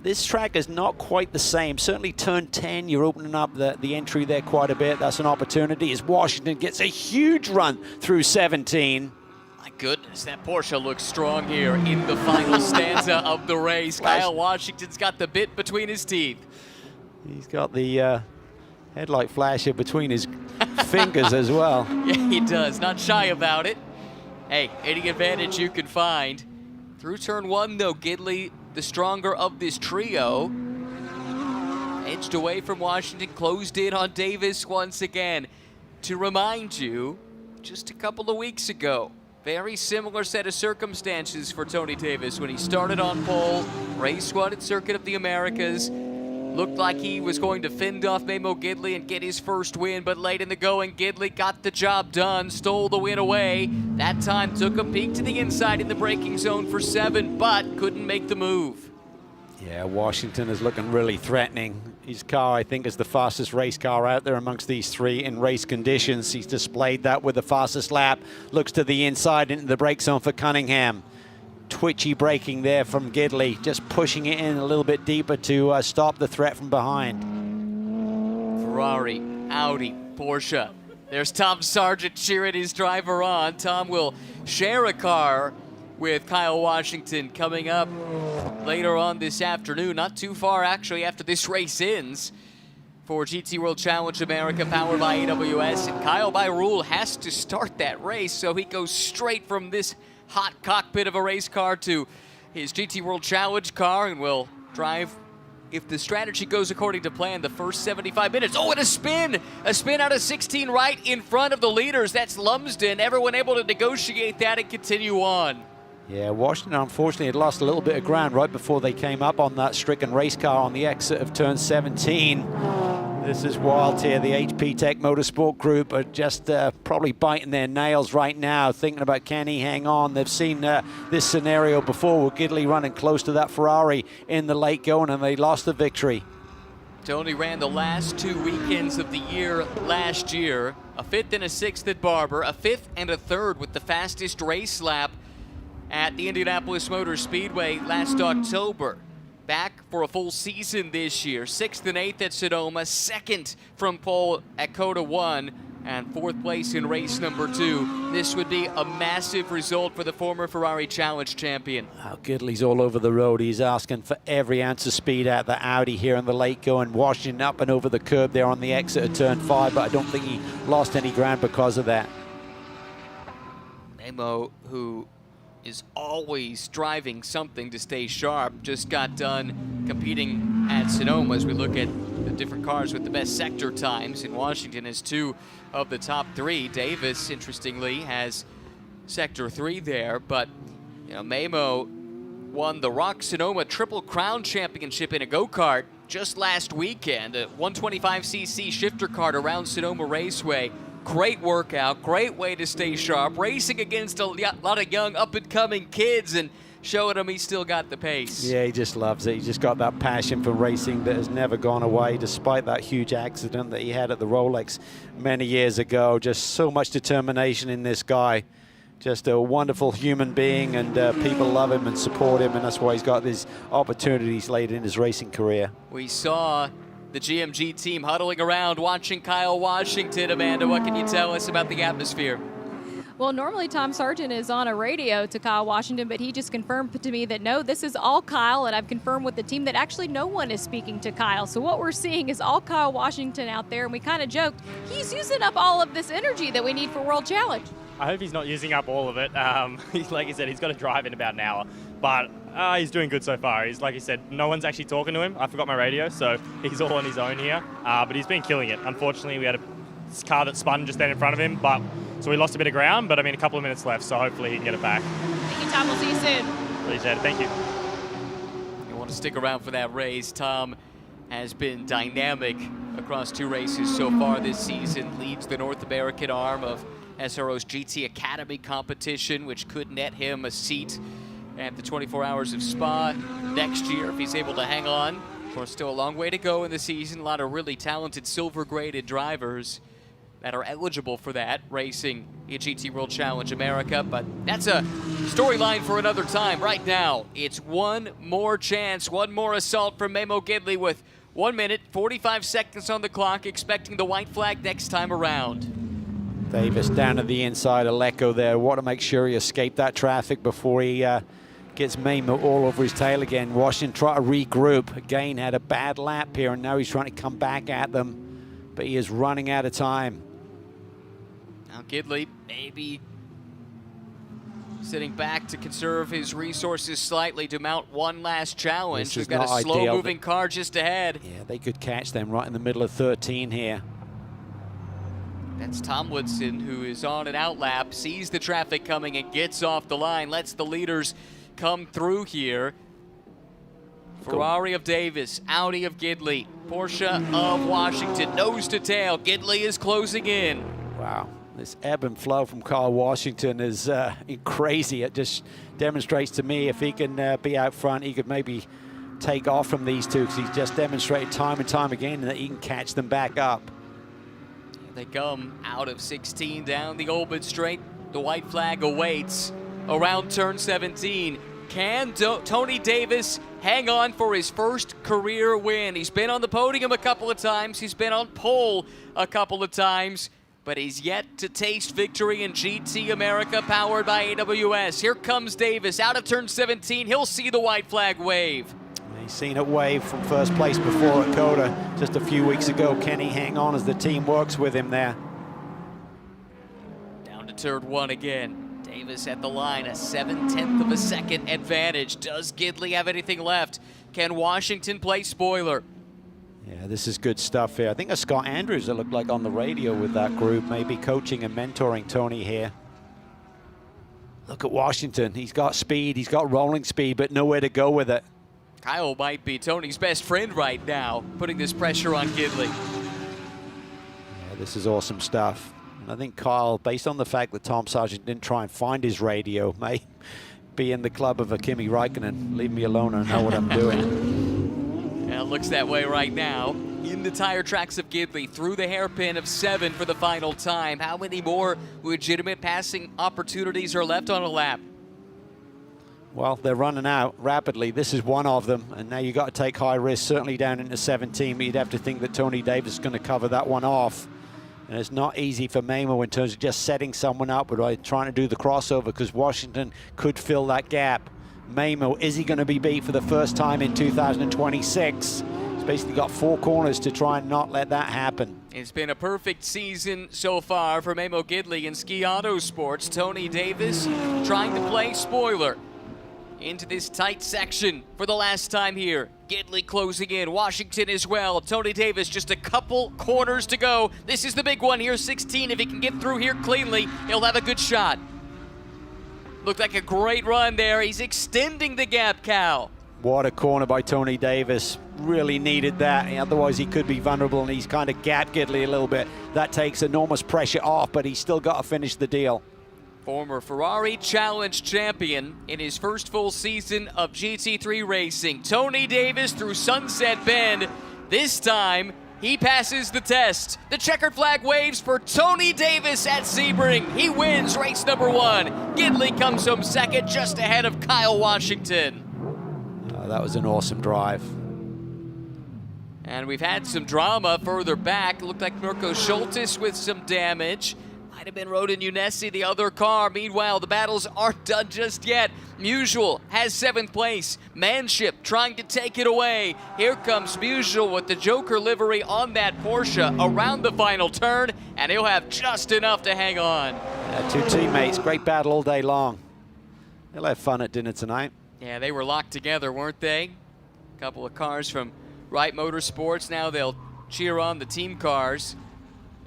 this track is not quite the same. Certainly turn 10, you're opening up the entry there quite a bit. That's an opportunity as Washington gets a huge run through 17. My goodness, that Porsche looks strong here in the final stanza of the race. Kyle Washington's got the bit between his teeth. He's got the headlight flasher between his fingers as well. Yeah, he does. Not shy about it. Hey, any advantage you can find. Through turn 1, though, Gidley, the stronger of this trio, edged away from Washington, closed in on Davis once again. To remind you, just a couple of weeks ago, very similar set of circumstances for Tony Davis when he started on pole, race 1 at Circuit of the Americas. Looked like he was going to fend off Mamo Gidley and get his first win, but late in the going, Gidley got the job done, stole the win away. That time took a peek to the inside in the braking zone for 7, but couldn't make the move. Yeah, Washington is looking really threatening. His car, I think, is the fastest race car out there amongst these three in race conditions. He's displayed that with the fastest lap. Looks to the inside into the brake zone for Cunningham. Twitchy braking there from Gidley, just pushing it in a little bit deeper to stop the threat from behind. Ferrari, Audi, Porsche. There's Tom Sargent cheering his driver on. Tom will share a car with Kyle Washington coming up later on this afternoon, not too far actually after this race ends for GT World Challenge America, powered by AWS. And Kyle, by rule, has to start that race, so he goes straight from this hot cockpit of a race car to his GT World Challenge car, and will drive, if the strategy goes according to plan, the first 75 minutes. Oh, and a spin out of 16 right in front of the leaders. That's Lumsden. Everyone able to negotiate that and continue on. Yeah, Washington unfortunately had lost a little bit of ground right before they came up on that stricken race car on the exit of turn 17. This is wild here. The HP Tech Motorsport Group are just probably biting their nails right now, thinking about, can he hang on? They've seen this scenario before with Gidley running close to that Ferrari in the late going, and they lost the victory. Tony ran the last 2 weekends of the year last year, a 5th and a 6th at Barber, a 5th and a 3rd with the fastest race lap at the Indianapolis Motor Speedway last October. Back for a full season this year. 6th and 8th at Sonoma, 2nd from pole at Coda 1, and 4th place in race number 2. This would be a massive result for the former Ferrari Challenge champion. Oh, Gidley's all over the road. He's asking for every ounce of speed out of the Audi here in the late going. Washington up and over the curb there on the exit of turn 5, but I don't think he lost any ground because of that. Memo, who is always driving something to stay sharp, just got done competing at Sonoma as we look at the different cars with the best sector times. In Washington has 2 of the top 3. Davis, interestingly, has sector 3 there, but you know, Memo won the Rock Sonoma Triple Crown Championship in a go-kart just last weekend, a 125cc shifter kart around Sonoma Raceway. Great workout, great way to stay sharp, racing against a lot of young up-and-coming kids and showing them he still got the pace. Yeah, he just loves it. He's just got that passion for racing that has never gone away despite that huge accident that he had at the Rolex many years ago. Just so much determination in this guy. Just a wonderful human being, and people love him and support him, and that's why he's got these opportunities late in his racing career. We saw the GMG team huddling around watching Kyle Washington. Amanda, what can you tell us about the atmosphere? Well, normally Tom Sargent is on a radio to Kyle Washington, but he just confirmed to me that no, this is all Kyle, and I've confirmed with the team that actually no one is speaking to Kyle. So what we're seeing is all Kyle Washington out there, and we kind of joked, he's using up all of this energy that we need for World Challenge. I hope he's not using up all of it. Like I said, he's got to drive in about an hour, but he's doing good so far. He's, like he said, no one's actually talking to him. I forgot my radio, so he's all on his own here, but he's been killing it. Unfortunately, we had a car that spun just then in front of him, so we lost a bit of ground, but I mean, a couple of minutes left, so hopefully he can get it back. Thank you, Tom. We'll see you soon. Appreciate it. Thank you. You want to stick around for that race. Tom has been dynamic across 2 races so far this season, leads the North American arm of SRO's GT Academy competition, which could net him a seat at the 24 Hours of Spa next year if he's able to hang on. Of course, still a long way to go in the season. A lot of really talented silver-graded drivers that are eligible for that, racing in GT World Challenge America, but that's a storyline for another time. Right now, it's one more chance, one more assault from Memo Gidley with 1 minute, 45 seconds on the clock, expecting the white flag next time around. Davis down to the inside of Lecco there. Want to make sure he escaped that traffic before he gets Memo all over his tail again. Washington try to regroup. Again, had a bad lap here, and now he's trying to come back at them, but he is running out of time. Now Gidley maybe sitting back to conserve his resources slightly to mount one last challenge. We've got a slow-moving car just ahead. Yeah, they could catch them right in the middle of 13 here. That's Tomlinson, who is on an outlap, sees the traffic coming and gets off the line, lets the leaders come through here. Ferrari of Davis, Audi of Gidley, Porsche of Washington, nose to tail. Gidley is closing in. Wow, this ebb and flow from Kyle Washington is crazy. It just demonstrates to me if he can be out front, he could maybe take off from these two, because he's just demonstrated time and time again that he can catch them back up. They come out of 16 down the Old Bit Straight. The white flag awaits around turn 17. Can Tony Davis hang on for his first career win? He's been on the podium a couple of times. He's been on pole a couple of times, but he's yet to taste victory in GT America powered by AWS. Here comes Davis out of turn 17. He'll see the white flag wave. He's seen it wave from first place before at Coda just a few weeks ago. Can he hang on as the team works with him there? Down to turn 1 again. Davis at the line, a 7/10 of a second advantage. Does Gidley have anything left? Can Washington play spoiler? Yeah, this is good stuff here. I think it's Scott Andrews that looked like on the radio with that group, maybe coaching and mentoring Tony here. Look at Washington. He's got speed, he's got rolling speed, but nowhere to go with it. Kyle might be Tony's best friend right now, putting this pressure on Gidley. Yeah, this is awesome stuff. And I think Kyle, based on the fact that Tom Sargent didn't try and find his radio, may be in the club of a Kimi Räikkönen. Leave me alone, I know what I'm doing. Yeah, it looks that way right now. In the tire tracks of Gidley, through the hairpin of 7 for the final time. How many more legitimate passing opportunities are left on a lap? Well, they're running out rapidly. This is one of them, and now you got to take high risk, certainly down into 17, but you'd have to think that Tony Davis is going to cover that one off. And it's not easy for Mamo in terms of just setting someone up, but trying to do the crossover, because Washington could fill that gap. Mamo, is he going to be beat for the first time in 2026? Basically got 4 corners to try and not let that happen. It's been a perfect season so far for Mamo Gidley in Ski Auto Sports. Tony Davis trying to play spoiler into this tight section for the last time here. Gidley closing in, Washington as well. Tony Davis just a couple corners to go. This is the big one here, 16. If he can get through here cleanly, he'll have a good shot. Looked like a great run there. He's extending the gap, Cal. What a corner by Tony Davis. Really needed that. Otherwise, he could be vulnerable, and he's kind of gapped Gidley a little bit. That takes enormous pressure off, but he's still got to finish the deal. Former Ferrari Challenge champion in his first full season of GT3 racing. Tony Davis through Sunset Bend. This time, he passes the test. The checkered flag waves for Tony Davis at Sebring. He wins race number 1. Gidley comes home second, just ahead of Kyle Washington. That was an awesome drive. And we've had some drama further back. It looked like Mirko Schultes with some damage. Might have been Rodin Unessi, the other car. Meanwhile, the battles aren't done just yet. Musial has 7th place. Manship trying to take it away. Here comes Musial with the Joker livery on that Porsche around the final turn, and he'll have just enough to hang on. 2 teammates, great battle all day long. They'll have fun at dinner tonight. Yeah, they were locked together, weren't they? A couple of cars from Wright Motorsports. Now they'll cheer on the team cars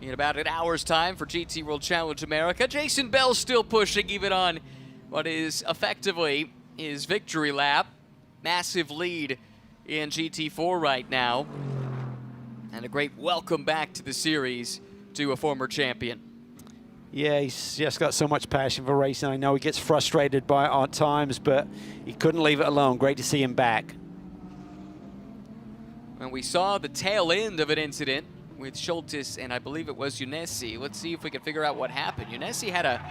in about an hour's time for GT World Challenge America. Jason Bell still pushing even on what is effectively his victory lap. Massive lead in GT4 right now. And a great welcome back to the series to a former champion. Yeah, he's just got so much passion for racing. I know he gets frustrated by it at times, but he couldn't leave it alone. Great to see him back. And we saw the tail end of an incident with Schultes and I believe it was Unessi. Let's see if we can figure out what happened. Unessi had a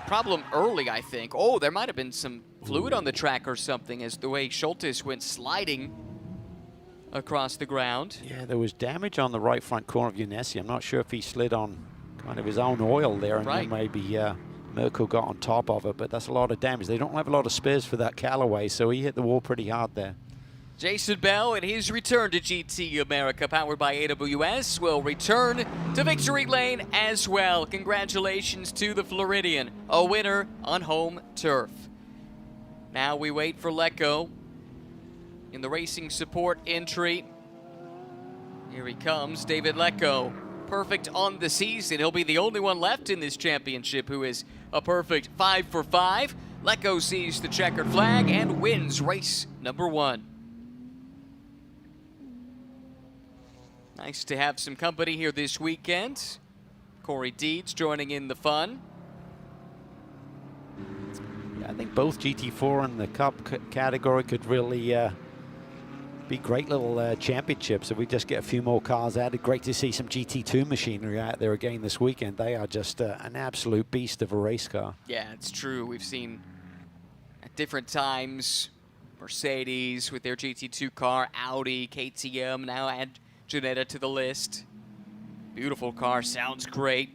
problem early, I think. Oh, there might have been some fluid on the track or something as the way Schultes went sliding across the ground. Yeah, there was damage on the right front corner of Unessi. I'm not sure if he slid on kind of his own oil there, and then maybe Mirko got on top of it, but that's a lot of damage. They don't have a lot of spares for that Callaway, so he hit the wall pretty hard there. Jason Bell and his return to GT America, powered by AWS, will return to victory lane as well. Congratulations to the Floridian, a winner on home turf. Now we wait for Lecco in the racing support entry. Here he comes, David Lecco. Perfect on the season. He'll be the only one left in this championship who is a perfect 5 for 5. Lecco sees the checkered flag and wins race number 1. Nice to have some company here this weekend. Corey Deeds joining in the fun. Yeah, I think both GT4 and the Cup category could really be great little championships if we just get a few more cars added. Great to see some GT2 machinery out there again this weekend. They are just an absolute beast of a race car. Yeah, it's true. We've seen at different times Mercedes with their GT2 car, Audi, KTM, now add Ginetta to the list. Beautiful car, sounds great.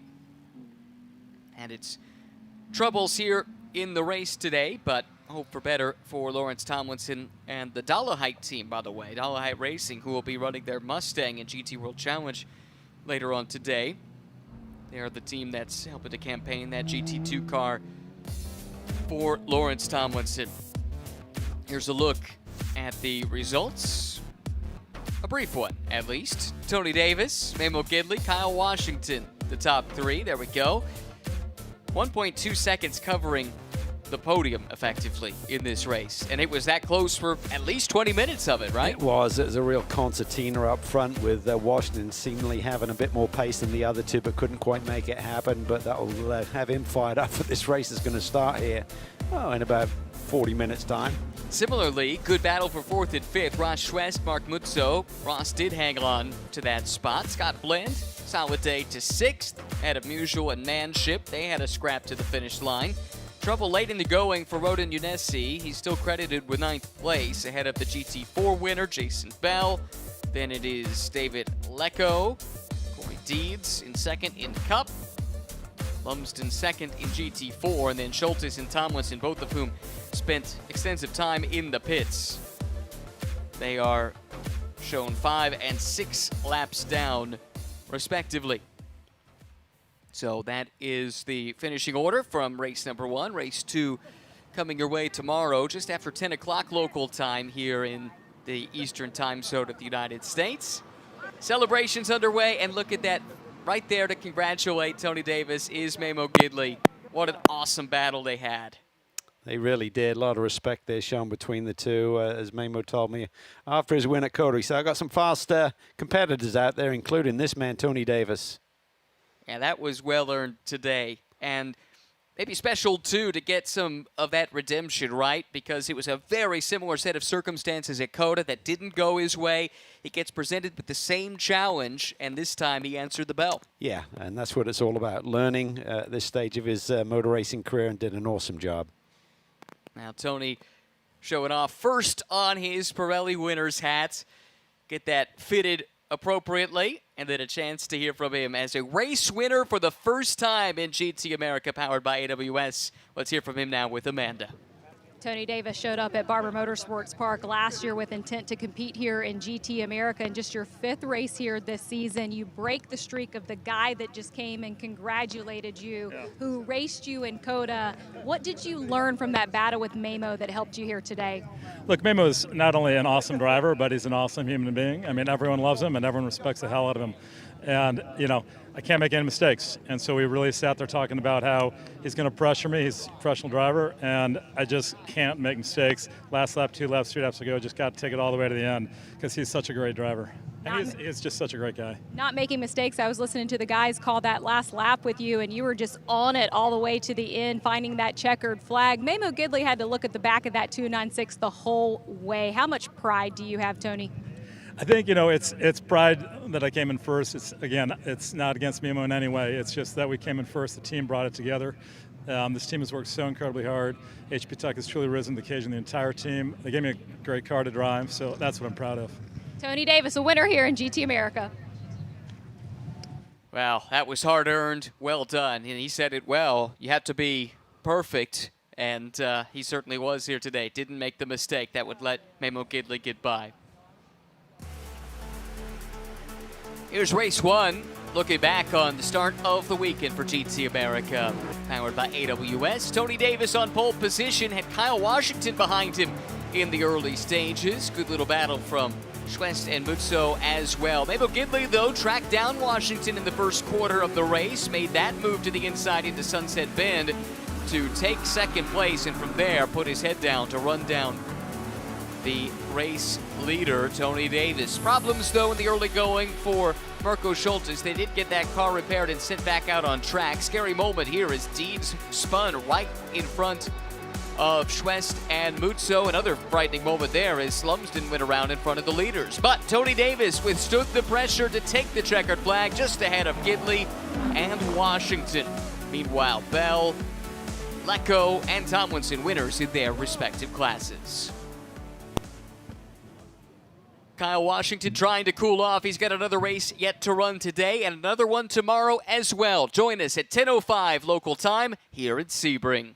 And it's troubles here in the race today, but hope for better for Lawrence Tomlinson and the Dolomite team, by the way. Dolomite Racing, who will be running their Mustang in GT World Challenge later on today. They are the team that's helping to campaign that GT2 car for Lawrence Tomlinson. Here's a look at the results. A brief one, at least. Tony Davis, Mamo Gidley, Kyle Washington, the top 3. There we go. 1.2 seconds covering the podium effectively in this race. And it was that close for at least 20 minutes of it, right? It was a real concertina up front with Washington seemingly having a bit more pace than the other two, but couldn't quite make it happen. But that will have him fired up for this race is going to start here in about 40 minutes time. Similarly, good battle for 4th and 5th. Ross Schwest, Mark Mutzo. Ross did hang on to that spot. Scott Blend, solid day to 6th. Ahead of Musial and Manship. They had a scrap to the finish line. Trouble late in the going for Roden Unessi. He's still credited with 9th place. Ahead of the GT4 winner, Jason Bell. Then it is David Lecco. Corey Deeds in 2nd in Cup. Lumsden 2nd in GT4, and then Schultes and Tomlinson, both of whom spent extensive time in the pits. They are shown 5 and 6 laps down, respectively. So that is the finishing order from race number 1. Race 2 coming your way tomorrow, just after 10 o'clock local time here in the Eastern time zone of the United States. Celebrations underway, and look at that. Right there to congratulate Tony Davis is Memo Gidley. What an awesome battle they had. They really did. A lot of respect there shown between the two. As Memo told me after his win at Coda, he said, I got some fast competitors out there, including this man, Tony Davis. Yeah, that was well earned today. And maybe special, too, to get some of that redemption, right? Because it was a very similar set of circumstances at Coda that didn't go his way. He gets presented with the same challenge, and this time he answered the bell. Yeah, and that's what it's all about, learning at this stage of his motor racing career, and did an awesome job. Now, Tony showing off first on his Pirelli winner's hat. Get that fitted appropriately, and then a chance to hear from him as a race winner for the first time in GT America, powered by AWS. Let's hear from him now with Amanda. Tony Davis showed up at Barber Motorsports Park last year with intent to compete here in GT America, and just your 5th race here this season. You break the streak of the guy that just came and congratulated you, who raced you in Coda. What did you learn from that battle with Memo that helped you here today? Look, Memo is not only an awesome driver, but he's an awesome human being. I mean, everyone loves him and everyone respects the hell out of him. And, you know, I can't make any mistakes. And so we really sat there talking about how he's going to pressure me. He's a professional driver, and I just can't make mistakes. Last lap, 2 laps, 3 laps ago, just got to take it all the way to the end because he's such a great driver. And he's just such a great guy. Not making mistakes. I was listening to the guys call that last lap with you, and you were just on it all the way to the end, finding that checkered flag. Memo Gidley had to look at the back of that 296 the whole way. How much pride do you have, Tony? I think, you know, it's pride that I came in first. It's not against Memo in any way. It's just that we came in first. The team brought it together. This team has worked so incredibly hard. HP Tech has truly risen to the occasion, the entire team. They gave me a great car to drive, so that's what I'm proud of. Tony Davis, a winner here in GT America. Well, that was hard-earned. Well done. And he said it well. You had to be perfect, and he certainly was here today. Didn't make the mistake that would let Memo Gidley get by. Here's race 1, looking back on the start of the weekend for GT America. Powered by AWS, Tony Davis on pole position, had Kyle Washington behind him in the early stages. Good little battle from Schwest and Mutzo as well. Memo Gidley, though, tracked down Washington in the first quarter of the race, made that move to the inside into Sunset Bend to take 2nd place, and from there put his head down to run down the race leader, Tony Davis. Problems, though, in the early going for Mirko Schultes. They did get that car repaired and sent back out on track. Scary moment here as Deeds spun right in front of Schwest and Mutzo. Another frightening moment there as Lumsden went around in front of the leaders. But Tony Davis withstood the pressure to take the checkered flag just ahead of Gidley and Washington. Meanwhile, Bell, Lecco, and Tomlinson winners in their respective classes. Kyle Washington trying to cool off. He's got another race yet to run today and another one tomorrow as well. Join us at 10:05 local time here in Sebring.